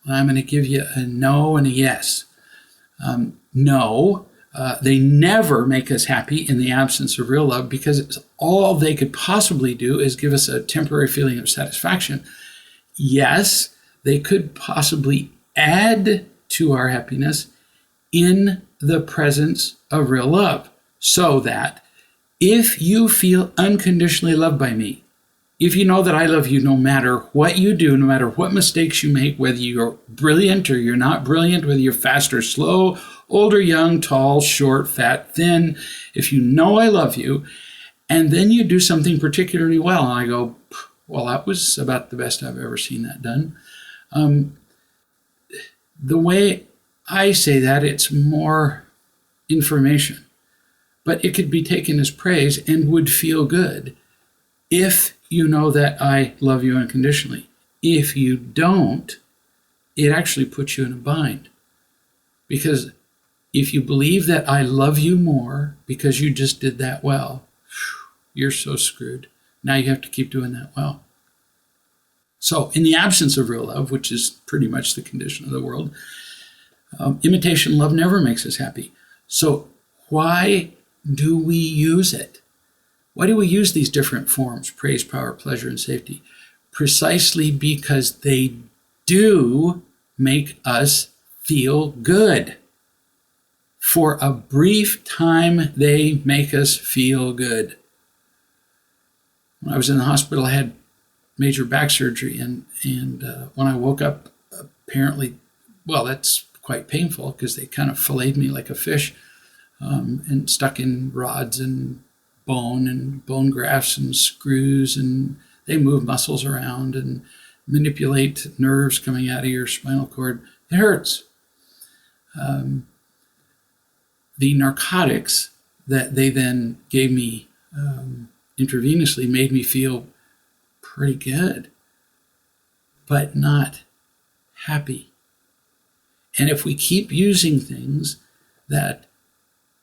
I'm going to give you a no and a yes. No, they never make us happy in the absence of real love, because all they could possibly do is give us a temporary feeling of satisfaction. Yes, they could possibly add to our happiness in the presence of real love, so that if you feel unconditionally loved by me, if you know that I love you no matter what you do, no matter what mistakes you make, whether you're brilliant or you're not brilliant, whether you're fast or slow, old or young, tall, short, fat, thin, if you know I love you, and then you do something particularly well, and I go, Well, that was about the best I've ever seen that done. The way I say that, it's more information, but it could be taken as praise and would feel good if you know that I love you unconditionally. If you don't, it actually puts you in a bind. Because if you believe that I love you more because you just did that well, you're so screwed. Now you have to keep doing that well. So in the absence of real love, which is pretty much the condition of the world, imitation love never makes us happy. So why do we use it? Why do we use these different forms, praise, power, pleasure, and safety? Precisely because they do make us feel good. For a brief time, they make us feel good. When I was in the hospital, I had major back surgery, and when I woke up, apparently, well, that's quite painful because they kind of filleted me like a fish, and stuck in rods and bone grafts and screws, and they move muscles around and manipulate nerves coming out of your spinal cord. It hurts. The narcotics that they then gave me intravenously made me feel pretty good, but not happy. And if we keep using things that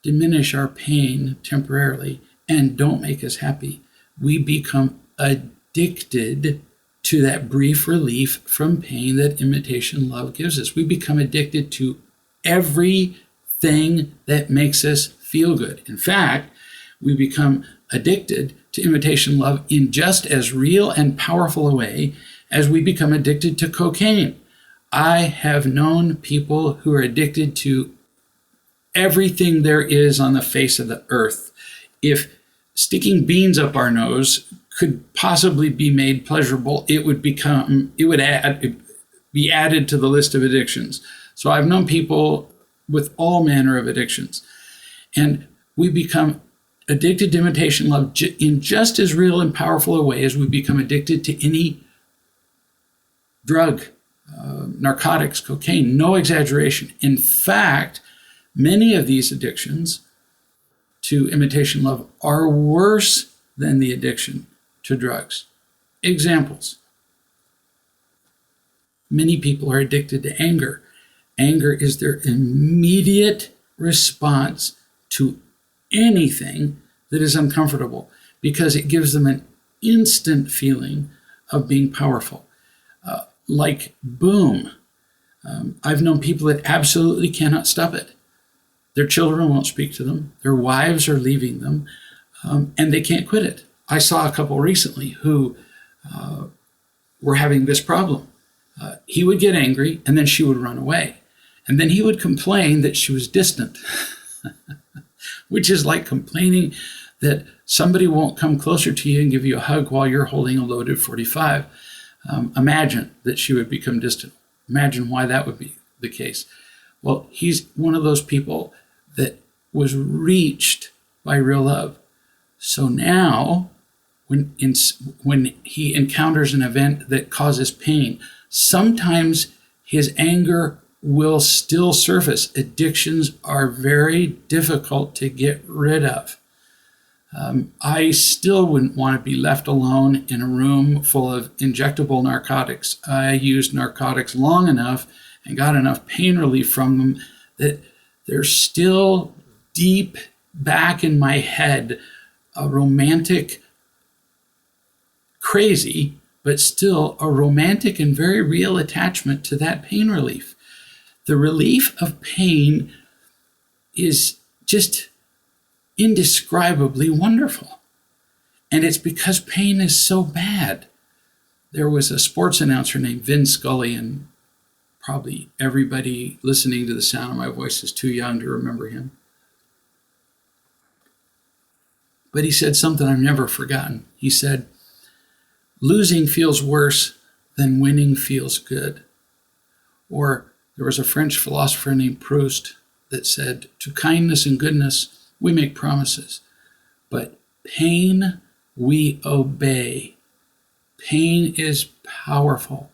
diminish our pain temporarily and don't make us happy, we become addicted to that brief relief from pain that imitation love gives us. We become addicted to everything that makes us feel good. In fact, we become addicted to imitation love in just as real and powerful a way as we become addicted to cocaine. I have known people who are addicted to everything there is on the face of the earth. If sticking beans up our nose could possibly be made pleasurable, it would be added to the list of addictions. So I've known people with all manner of addictions, and we become addicted to imitation love in just as real and powerful a way as we become addicted to any drug, narcotics, cocaine. No exaggeration. In fact, many of these addictions to imitation love are worse than the addiction to drugs. Examples. Many people are addicted to anger. Anger is their immediate response to anything that is uncomfortable because it gives them an instant feeling of being powerful. Like boom. I've known people that absolutely cannot stop it. Their children won't speak to them. Their wives are leaving them, and they can't quit it. I saw a couple recently who were having this problem. He would get angry, and then she would run away. And then he would complain that she was distant, which is like complaining that somebody won't come closer to you and give you a hug while you're holding a loaded 45. Imagine that she would become distant. Imagine why that would be the case. Well, he's one of those people that was reached by real love. So now, when he encounters an event that causes pain, sometimes his anger will still surface. Addictions are very difficult to get rid of. I still wouldn't want to be left alone in a room full of injectable narcotics. I used narcotics long enough and got enough pain relief from them that they're still deep back in my head, a romantic, crazy, but still a romantic and very real attachment to that pain relief. The relief of pain is just indescribably wonderful. And it's because pain is so bad. There was a sports announcer named Vin Scully, and probably everybody listening to the sound of my voice is too young to remember him. But he said something I've never forgotten. He said, losing feels worse than winning feels good. Or there was a French philosopher named Proust that said, to kindness and goodness, we make promises, but pain we obey. Pain is powerful.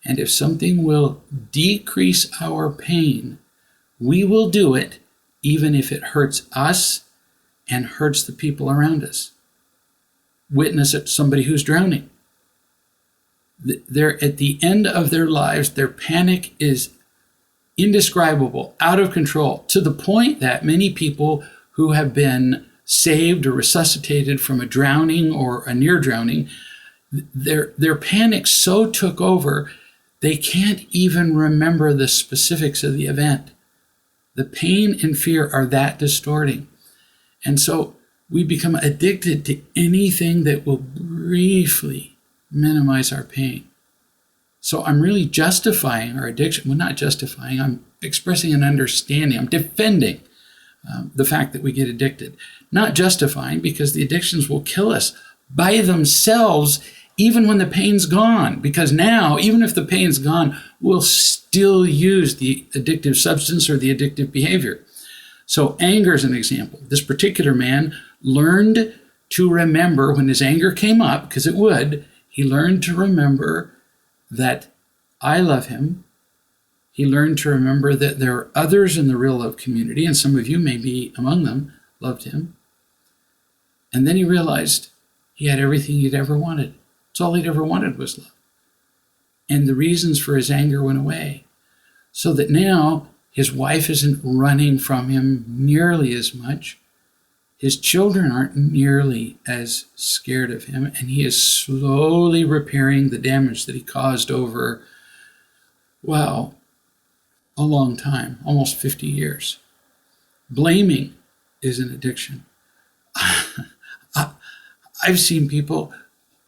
And if something will decrease our pain, we will do it even if it hurts us and hurts the people around us. Witness it, somebody who's drowning. They're at the end of their lives, their panic is indescribable, out of control, to the point that many people who have been saved or resuscitated from a drowning or a near drowning, their panic so took over, they can't even remember the specifics of the event. The pain and fear are that distorting. And so we become addicted to anything that will briefly minimize our pain. So I'm really justifying our addiction. Well, not justifying, I'm expressing an understanding. I'm defending the fact that we get addicted. Not justifying, because the addictions will kill us by themselves even when the pain's gone. Because now, even if the pain's gone, we'll still use the addictive substance or the addictive behavior. So anger is an example. This particular man learned to remember when his anger came up, because it would, he learned to remember that I love him. He learned to remember that there are others in the real love community, and some of you may be among them, loved him. And then he realized he had everything he'd ever wanted. That's all he'd ever wanted was love. And the reasons for his anger went away. So that now his wife isn't running from him nearly as much. His children aren't nearly as scared of him, and he is slowly repairing the damage that he caused over, well, a long time, almost 50 years. Blaming is an addiction. I've seen people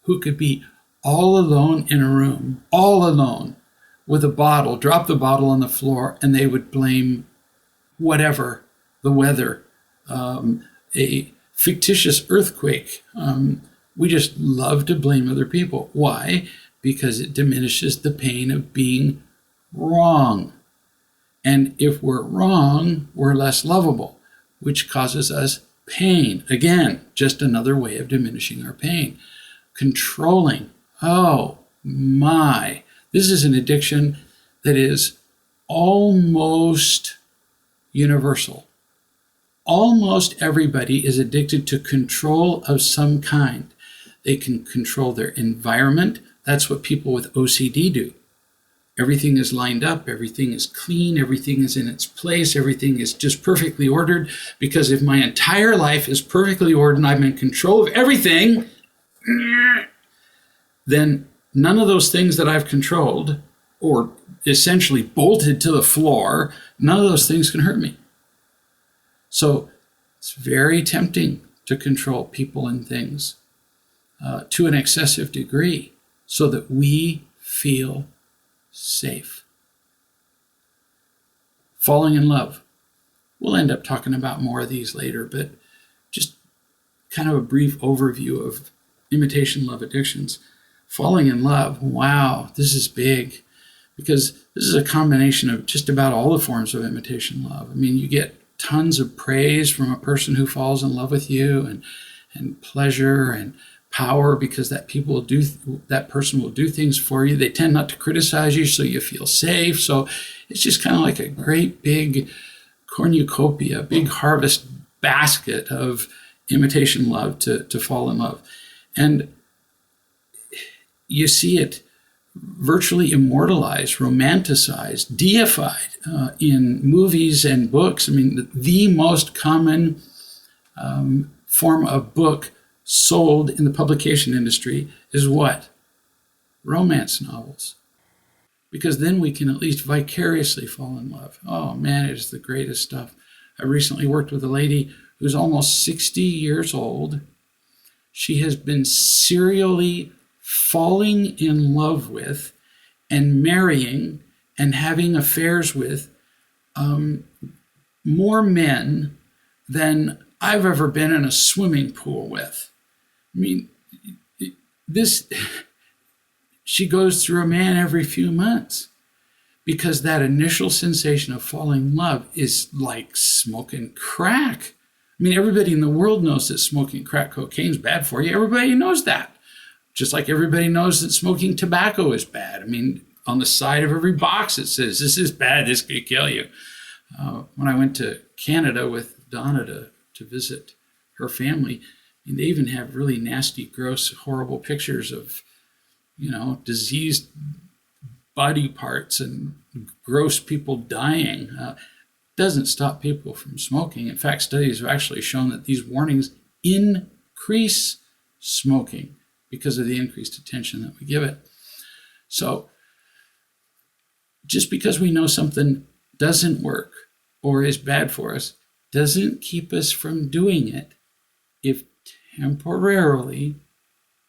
who could be all alone in a room, all alone, with a bottle, drop the bottle on the floor, and they would blame whatever, the weather, a fictitious earthquake. We just love to blame other people. Why? Because it diminishes the pain of being wrong. And if we're wrong, we're less lovable, which causes us pain. Again, just another way of diminishing our pain. Controlling. Oh my. This is an addiction that is almost universal. Almost everybody is addicted to control of some kind. They can control their environment. That's what people with OCD do. Everything is lined up, everything is clean, everything is in its place, everything is just perfectly ordered. Because if my entire life is perfectly ordered and I'm in control of everything, then none of those things that I've controlled or essentially bolted to the floor, none of those things can hurt me. So it's very tempting to control people and things to an excessive degree so that we feel safe. Falling in love. We'll end up talking about more of these later, but just kind of a brief overview of imitation love addictions. Falling in love, wow, this is big, because this is a combination of just about all the forms of imitation love. I mean, you get tons of praise from a person who falls in love with you, and pleasure and power, because that person will do things for you. They tend not to criticize you, so you feel safe. So it's just kind of like a great big cornucopia, big harvest basket of imitation love to fall in love. And you see it virtually immortalized, romanticized, deified in movies and books. I mean, the most common form of book sold in the publication industry is what? Romance novels. Because then we can at least vicariously fall in love. Oh man, it is the greatest stuff. I recently worked with a lady who's almost 60 years old. She has been serially falling in love with and marrying and having affairs with more men than I've ever been in a swimming pool with. I mean, she goes through a man every few months, because that initial sensation of falling in love is like smoking crack. I mean, everybody in the world knows that smoking crack cocaine is bad for you. Everybody knows that. Just like everybody knows that smoking tobacco is bad. I mean, on the side of every box it says, this is bad, this could kill you. When I went to Canada with Donna to visit her family, and they even have really nasty, gross, horrible pictures of, diseased body parts and gross people dying. Doesn't stop people from smoking. In fact, studies have actually shown that these warnings increase smoking because of the increased attention that we give it. So just because we know something doesn't work or is bad for us doesn't keep us from doing it if temporarily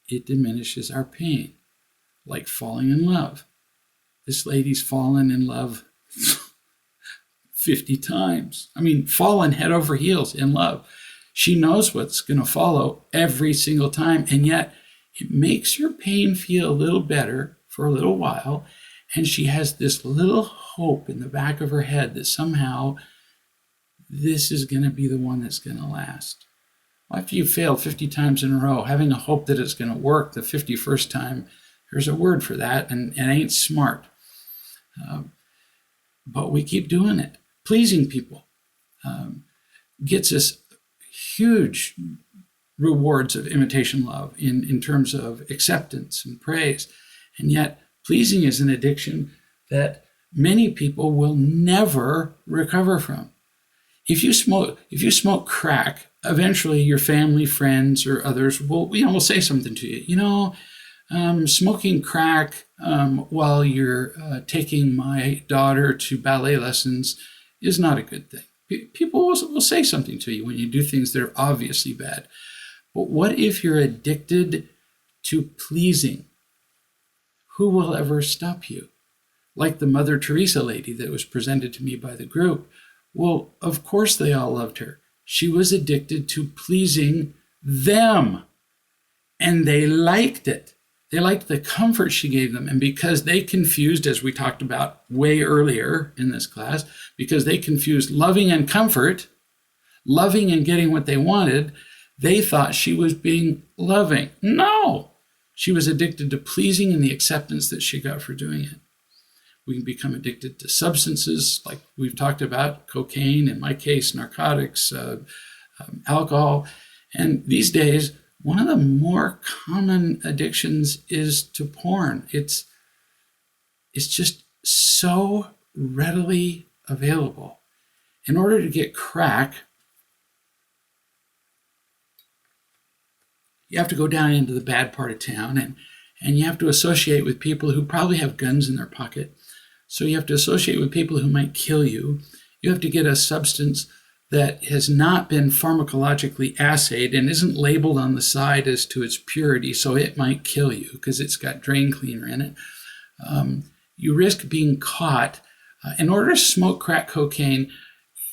it diminishes our pain, like falling in love. This lady's fallen in love 50 times. I mean, fallen head over heels in love. She knows what's going to follow every single time, and yet it makes your pain feel a little better for a little while, and she has this little hope in the back of her head that somehow this is going to be the one that's going to last. After you failed 50 times in a row, having a hope that it's going to work the 51st time, there's a word for that, and it ain't smart. But we keep doing it. Pleasing people gets us huge rewards of imitation love in terms of acceptance and praise. And yet, pleasing is an addiction that many people will never recover from. If you smoke crack, eventually your family, friends, or others will say something to you. Smoking crack while you're taking my daughter to ballet lessons is not a good thing. People will say something to you when you do things that are obviously bad. But what if you're addicted to pleasing? Who will ever stop you? Like the Mother Teresa lady that was presented to me by the group. Well, of course they all loved her. She was addicted to pleasing them, and they liked it. They liked the comfort she gave them. And because they confused, as we talked about way earlier in this class, because they confused loving and comfort, loving and getting what they wanted, they thought she was being loving. No, she was addicted to pleasing and the acceptance that she got for doing it. We can become addicted to substances like we've talked about, cocaine, in my case, narcotics, alcohol. And these days, one of the more common addictions is to porn. It's just so readily available. In order to get crack, you have to go down into the bad part of town and you have to associate with people who probably have guns in their pocket. So you have to associate with people who might kill you. You have to get a substance that has not been pharmacologically assayed and isn't labeled on the side as to its purity, so it might kill you because it's got drain cleaner in it. You risk being caught. In order to smoke crack cocaine,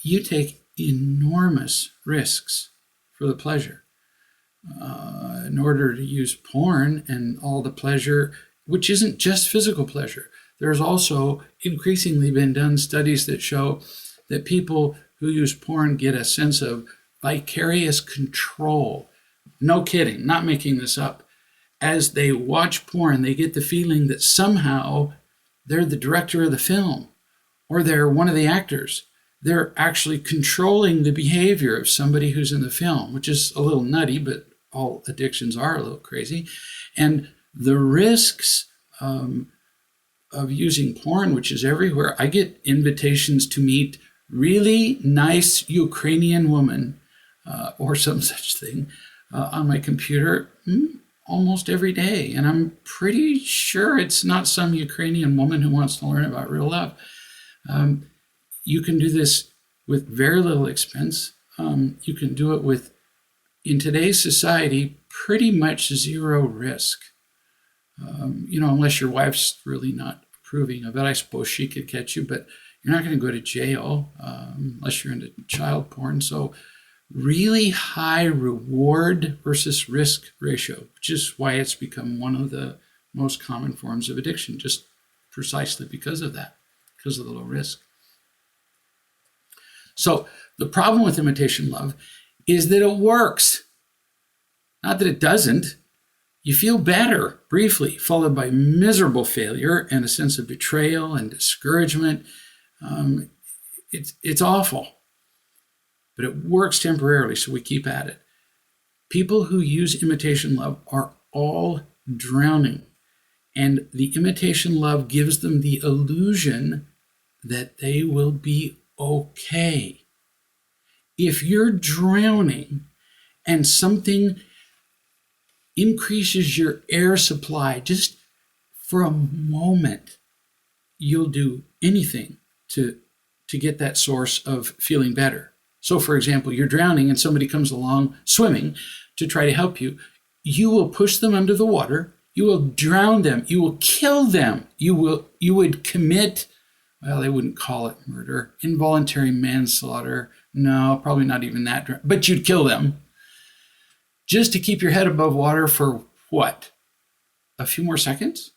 you take enormous risks for the pleasure. In order to use porn and all the pleasure, which isn't just physical pleasure, there's also increasingly been done studies that show that people who use porn get a sense of vicarious control. No kidding, not making this up. As they watch porn, they get the feeling that somehow they're the director of the film or they're one of the actors. They're actually controlling the behavior of somebody who's in the film, which is a little nutty, but all addictions are a little crazy. And the risks of using porn, which is everywhere. I get invitations to meet really nice Ukrainian woman or some such thing on my computer almost every day. And I'm pretty sure it's not some Ukrainian woman who wants to learn about real love. You can do this with very little expense. You can do it with, in today's society, pretty much zero risk. Unless your wife's really not approving of it. I suppose she could catch you, but you're not going to go to jail unless you're into child porn. So really high reward versus risk ratio, which is why it's become one of the most common forms of addiction, just precisely because of that, because of the low risk. So the problem with imitation love is that it works. Not that it doesn't. You feel better briefly, followed by miserable failure and a sense of betrayal and discouragement. It's awful, but it works temporarily, so we keep at it. People who use imitation love are all drowning, and the imitation love gives them the illusion that they will be okay. If you're drowning and something increases your air supply just for a moment, you'll do anything to get that source of feeling better. So, for example, you're drowning and somebody comes along swimming to try to help you. You will push them under the water. You will drown them. You will kill them. You would commit, well, they wouldn't call it murder, involuntary manslaughter. No, probably not even that, but you'd kill them just to keep your head above water for what? A few more seconds?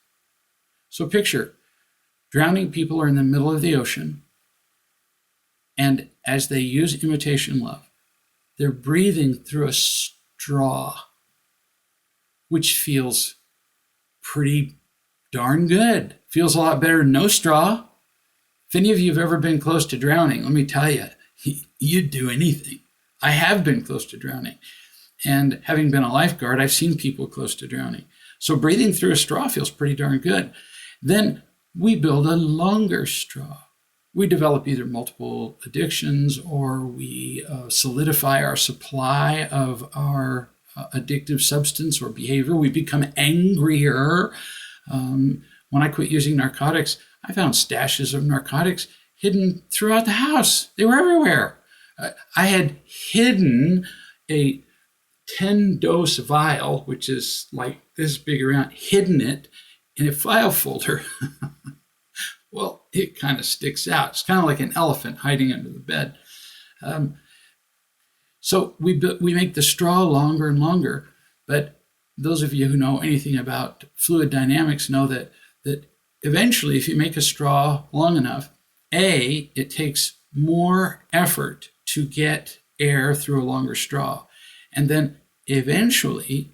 So picture, drowning people are in the middle of the ocean, and as they use imitation love, they're breathing through a straw, which feels pretty darn good. Feels a lot better than no straw. If any of you have ever been close to drowning, let me tell you, you'd do anything. I have been close to drowning. And having been a lifeguard, I've seen people close to drowning. So breathing through a straw feels pretty darn good. Then we build a longer straw. We develop either multiple addictions, or we solidify our supply of our addictive substance or behavior. We become angrier. When I quit using narcotics, I found stashes of narcotics hidden throughout the house. They were everywhere. I had hidden a 10-dose vial, which is like this big around, hidden it in a file folder. Well, it kind of sticks out. It's kind of like an elephant hiding under the bed. So we make the straw longer and longer. But those of you who know anything about fluid dynamics know that eventually, if you make a straw long enough, it takes more effort to get air through a longer straw. And then eventually,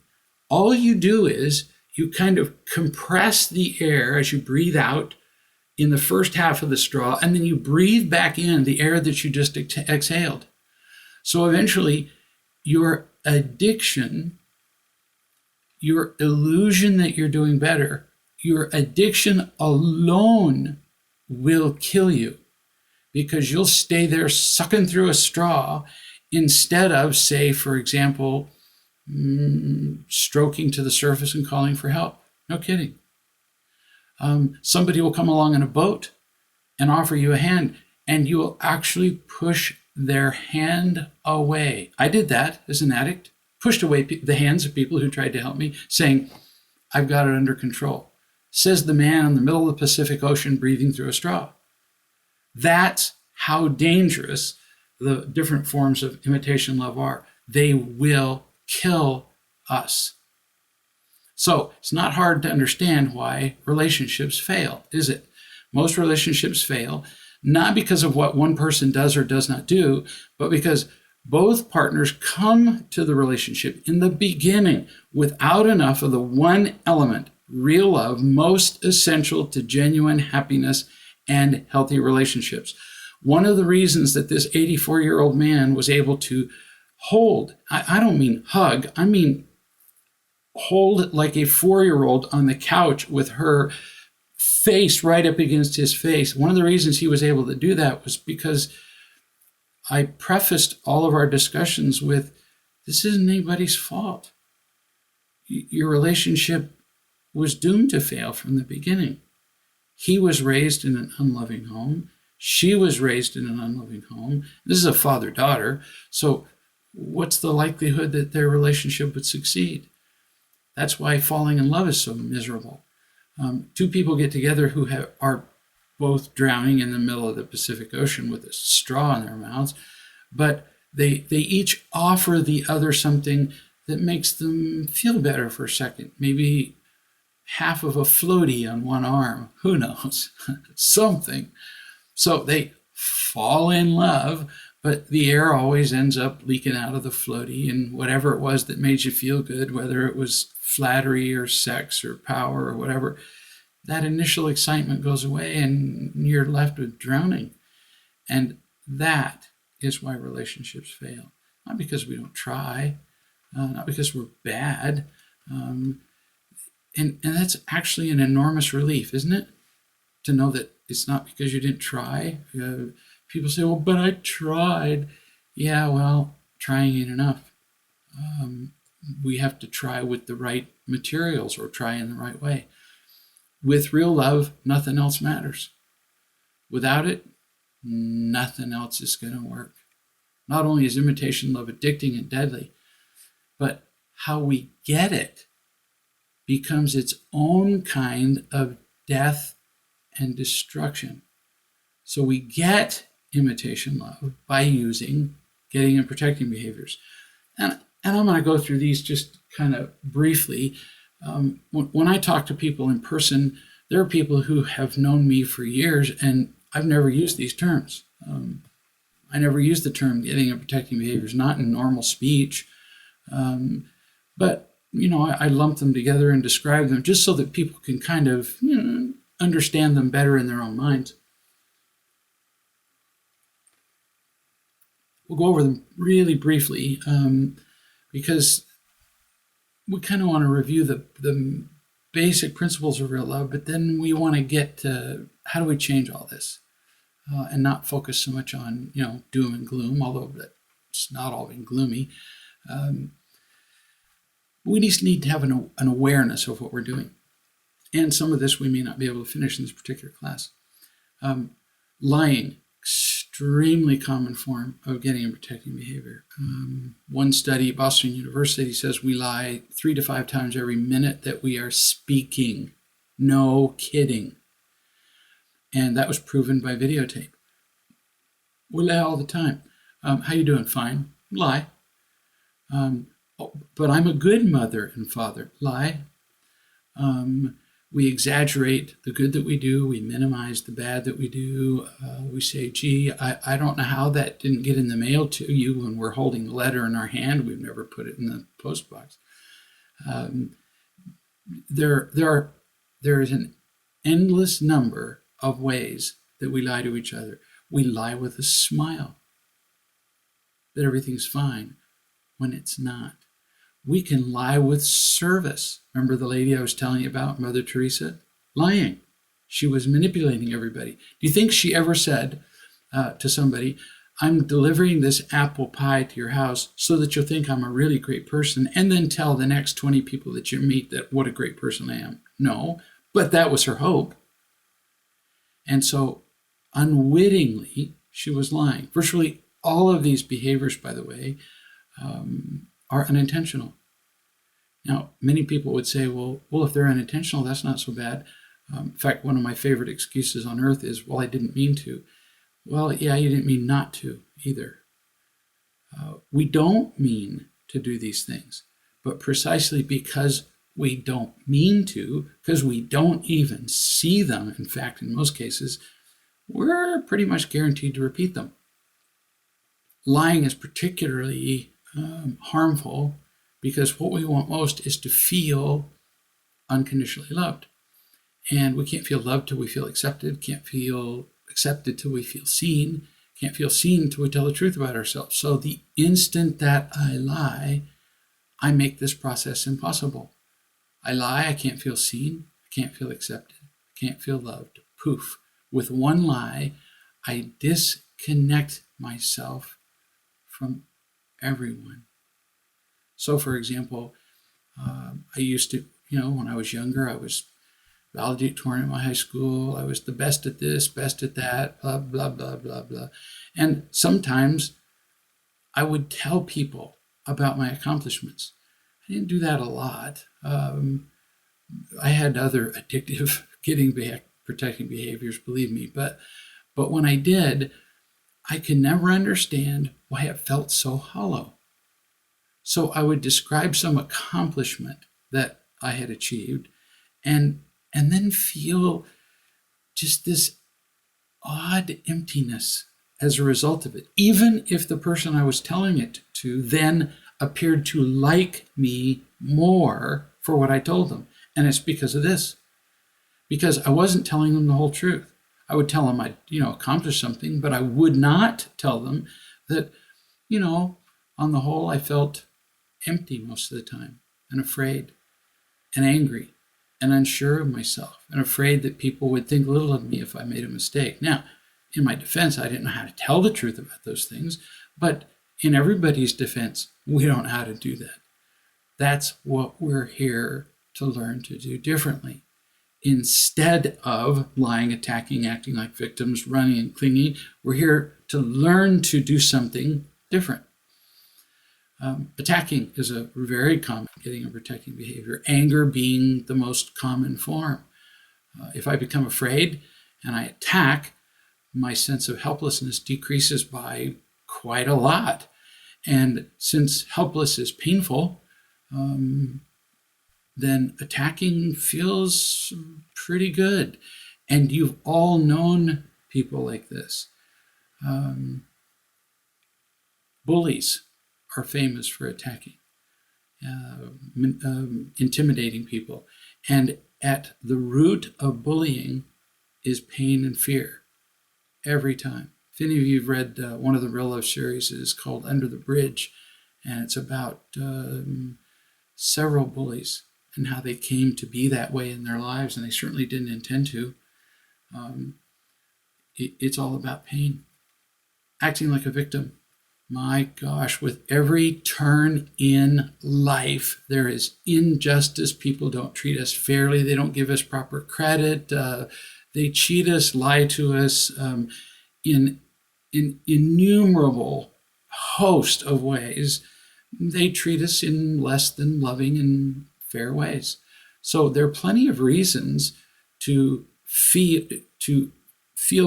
all you do is you kind of compress the air as you breathe out in the first half of the straw, and then you breathe back in the air that you just exhaled. So eventually, your addiction, your illusion that you're doing better, your addiction alone will kill you, because you'll stay there sucking through a straw instead of, say, for example, stroking to the surface and calling for help. No kidding. Somebody will come along in a boat and offer you a hand, and you will actually push their hand away. I did that as an addict, pushed away the hands of people who tried to help me, saying, I've got it under control. Says the man in the middle of the Pacific Ocean breathing through a straw. That's how dangerous the different forms of imitation love are. They will kill us. So it's not hard to understand why relationships fail, is it? Most relationships fail, not because of what one person does or does not do, but because both partners come to the relationship in the beginning without enough of the one element, real love, most essential to genuine happiness and healthy relationships. One of the reasons that this 84-year-old man was able to hold, I don't mean hug, I mean hold like a 4-year-old on the couch with her face right up against his face. One of the reasons he was able to do that was because I prefaced all of our discussions with, this isn't anybody's fault. Your relationship was doomed to fail from the beginning. He was raised in an unloving home. She was raised in an unloving home. This is a father-daughter. So what's the likelihood that their relationship would succeed? That's why falling in love is so miserable. Two people get together who are both drowning in the middle of the Pacific Ocean with a straw in their mouths, but they each offer the other something that makes them feel better for a second. Maybe half of a floaty on one arm. Who knows? Something. So they fall in love But the air always ends up leaking out of the floaty, and whatever it was that made you feel good, whether it was flattery or sex or power or whatever, that initial excitement goes away and you're left with drowning. And that is why relationships fail. Not because we don't try, not because we're bad. And that's actually an enormous relief, isn't it? To know that it's not because you didn't try. People say, well, but I tried. Yeah, well, trying ain't enough. We have to try with the right materials or try in the right way. With real love, nothing else matters. Without it, nothing else is going to work. Not only is imitation love addicting and deadly, but how we get it becomes its own kind of death and destruction. So we get imitation love by using getting and protecting behaviors. And I'm going to go through these just kind of briefly. When I talk to people in person, there are people who have known me for years, and I've never used these terms. I never used the term getting and protecting behaviors, not in normal speech. But, I lump them together and describe them just so that people can kind of understand them better in their own minds. We'll go over them really briefly because we kind of want to review the basic principles of real love, but then we want to get to how do we change all this and not focus so much on, doom and gloom, although it's not all been gloomy. We just need to have an awareness of what we're doing. And some of this we may not be able to finish in this particular class. Lying, extremely common form of getting and protecting behavior. One study at Boston University says we lie 3 to 5 times every minute that we are speaking. No kidding. And that was proven by videotape. We lie all the time. How you doing? Fine. Lie. But I'm a good mother and father. Lie. We exaggerate the good that we do. We minimize the bad that we do. We say, gee, I don't know how that didn't get in the mail to you when we're holding the letter in our hand. We've never put it in the post box. There is an endless number of ways that we lie to each other. We lie with a smile that everything's fine when it's not. We can lie with service. Remember the lady I was telling you about, Mother Teresa? Lying. She was manipulating everybody. Do you think she ever said to somebody, I'm delivering this apple pie to your house so that you'll think I'm a really great person and then tell the next 20 people that you meet that what a great person I am? No, but that was her hope. And so unwittingly, she was lying. Virtually all of these behaviors, by the way, are unintentional. Now, many people would say, well, if they're unintentional, that's not so bad. In fact, one of my favorite excuses on earth is, well, I didn't mean to. Well, yeah, you didn't mean not to either. We don't mean to do these things, but precisely because we don't mean to, because we don't even see them, in fact, in most cases, we're pretty much guaranteed to repeat them. Lying is particularly harmful because what we want most is to feel unconditionally loved. And we can't feel loved till we feel accepted, can't feel accepted till we feel seen, can't feel seen till we tell the truth about ourselves. So the instant that I lie, I make this process impossible. I lie, I can't feel seen, I can't feel accepted, I can't feel loved. Poof. With one lie, I disconnect myself from everyone. So, for example, I used to, when I was younger, I was valedictorian in my high school. I was the best at this, best at that, blah, blah, blah, blah, blah. And sometimes I would tell people about my accomplishments. I didn't do that a lot. I had other addictive getting back, protecting behaviors, believe me. But when I did, I could never understand why it felt so hollow. So I would describe some accomplishment that I had achieved and then feel just this odd emptiness as a result of it, even if the person I was telling it to then appeared to like me more for what I told them. And it's because of this. Because I wasn't telling them the whole truth. I would tell them I'd, accomplished something, but I would not tell them that, on the whole, I felt empty most of the time and afraid and angry and unsure of myself and afraid that people would think little of me if I made a mistake. Now, in my defense, I didn't know how to tell the truth about those things, but in everybody's defense, we don't know how to do that. That's what we're here to learn to do differently. Instead of lying, attacking, acting like victims, running and clinging, we're here to learn to do something different. Attacking is a very common getting and protecting behavior, anger being the most common form. If I become afraid and I attack, my sense of helplessness decreases by quite a lot. And since helpless is painful, then attacking feels pretty good. And you've all known people like this. Bullies are famous for attacking, intimidating people. And at the root of bullying is pain and fear every time. If any of you have read one of the real love series, it is called Under the Bridge, and it's about several bullies and how they came to be that way in their lives, and they certainly didn't intend to. It's all about pain. Acting like a victim. My gosh, with every turn in life, there is injustice. People don't treat us fairly. They don't give us proper credit. They cheat us, lie to us in innumerable host of ways. They treat us in less than loving and fair ways. So there are plenty of reasons to feel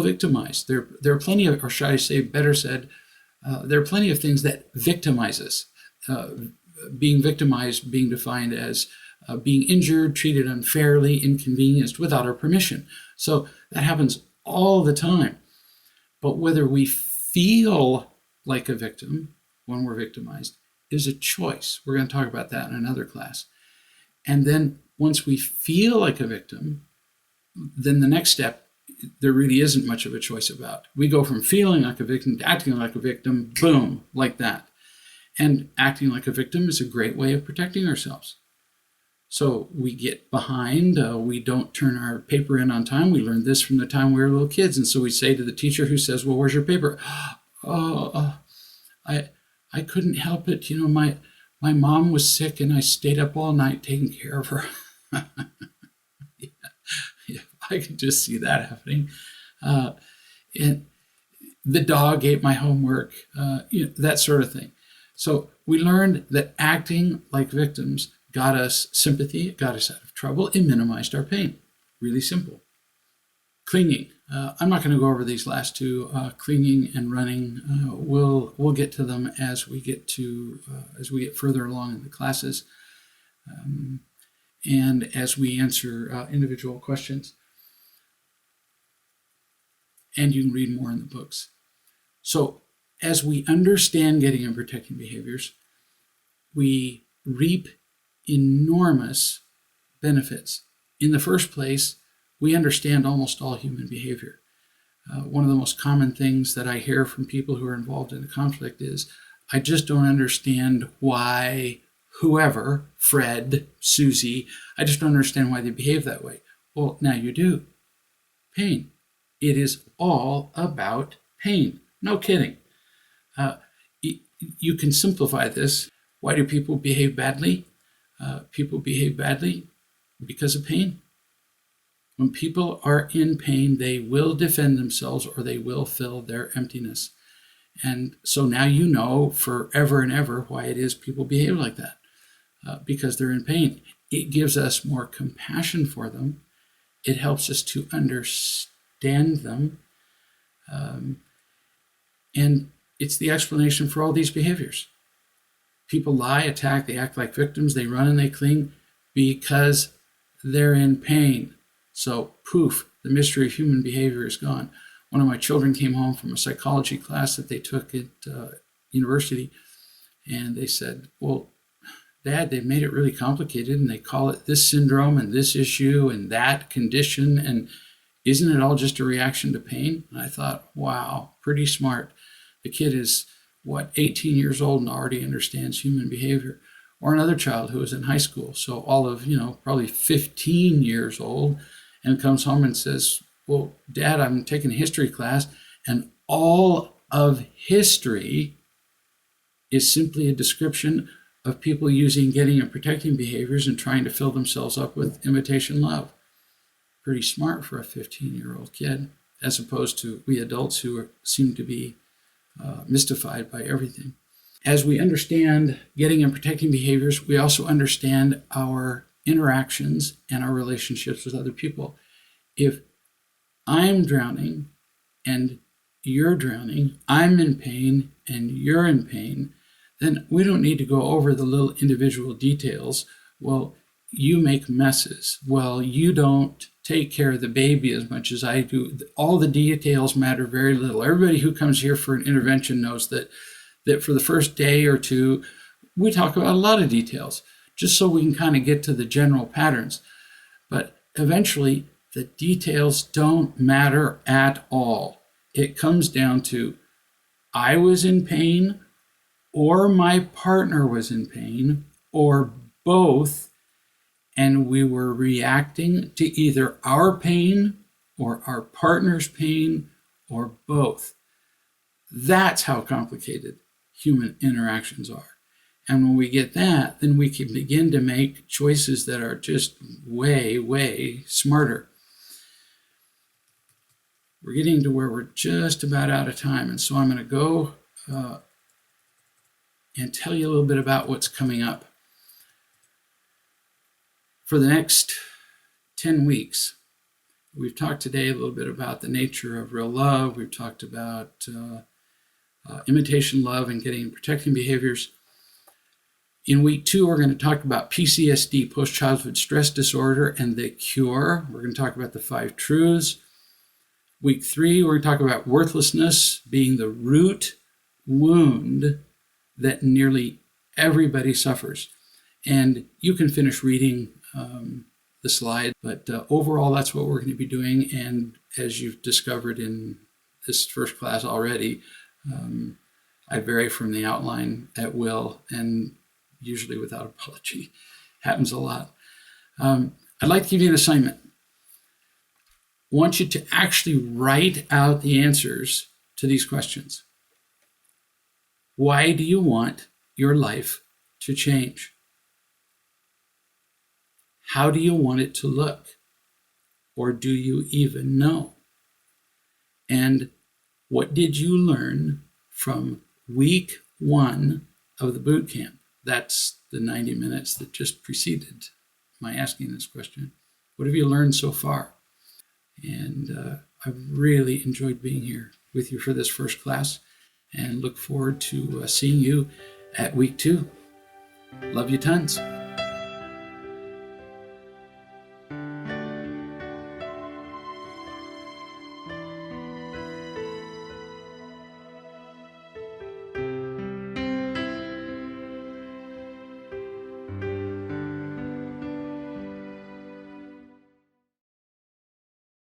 victimized. There are plenty of, or should I say, better said, there are plenty of things that victimize us. Being victimized being defined as being injured, treated unfairly, inconvenienced without our permission. So that happens all the time. But whether we feel like a victim when we're victimized is a choice. We're going to talk about that in another class. And then once we feel like a victim, then the next step, there really isn't much of a choice about. We go from feeling like a victim to acting like a victim, boom, like that. And acting like a victim is a great way of protecting ourselves. So we get behind, we don't turn our paper in on time. We learned this from the time we were little kids. And so we say to the teacher who says, well, where's your paper? I couldn't help it. My mom was sick and I stayed up all night taking care of her. Yeah, I can just see that happening. And the dog ate my homework, that sort of thing. So we learned that acting like victims got us sympathy, it got us out of trouble, it minimized our pain. Really simple. Clinging. I'm not going to go over these last two, clinging and running. We'll get to them as we get further along in the classes, and as we answer individual questions. And you can read more in the books. So as we understand getting and protecting behaviors, we reap enormous benefits. In the first place, we understand almost all human behavior. One of the most common things that I hear from people who are involved in a conflict is, I just don't understand why whoever, Fred, Susie, I just don't understand why they behave that way. Well, now you do. Pain. It is all about pain. No kidding. You can simplify this. Why do people behave badly? People behave badly because of pain. When people are in pain, they will defend themselves or they will fill their emptiness. And so now you know forever and ever why it is people behave like that, because they're in pain. It gives us more compassion for them. It helps us to understand them. And it's the explanation for all these behaviors. People lie, attack, they act like victims, they run and they cling because they're in pain. So poof, the mystery of human behavior is gone. One of my children came home from a psychology class that they took at university, and they said, well, Dad, they've made it really complicated, and they call it this syndrome and this issue and that condition, and isn't it all just a reaction to pain? And I thought, wow, pretty smart. The kid is, 18 years old and already understands human behavior. Or another child who was in high school, so all of, probably 15 years old, and comes home and says, well, Dad, I'm taking a history class, and all of history is simply a description of people using getting and protecting behaviors and trying to fill themselves up with imitation love. Pretty smart for a 15-year-old kid, as opposed to we adults who seem to be mystified by everything. As we understand getting and protecting behaviors, we also understand our interactions and our relationships with other people. If I'm drowning and you're drowning, I'm in pain and you're in pain, then we don't need to go over the little individual details. Well, you make messes. Well, you don't take care of the baby as much as I do. All the details matter very little. Everybody who comes here for an intervention knows that for the first day or two, we talk about a lot of details, just so we can kind of get to the general patterns. But eventually, the details don't matter at all. It comes down to, I was in pain, or my partner was in pain, or both, and we were reacting to either our pain or our partner's pain or both. That's how complicated human interactions are. And when we get that, then we can begin to make choices that are just way, way smarter. We're getting to where we're just about out of time, and so I'm going to go and tell you a little bit about what's coming up. For the next 10 weeks, we've talked today a little bit about the nature of real love. We've talked about imitation love and getting and protecting behaviors. In week 2, we're going to talk about PCSD, post-childhood stress disorder, and the cure. We're going to talk about the 5 truths. Week 3, we're going to talk about worthlessness being the root wound that nearly everybody suffers. And you can finish reading the slide, but overall, that's what we're going to be doing. And as you've discovered in this first class already, I vary from the outline at will, and usually without apology. Happens a lot. I'd like to give you an assignment. I want you to actually write out the answers to these questions. Why do you want your life to change? How do you want it to look? Or do you even know? And what did you learn from week 1 of the bootcamp? That's the 90 minutes that just preceded my asking this question. What have you learned so far? And I've really enjoyed being here with you for this first class, and look forward to seeing you at week 2. Love you tons.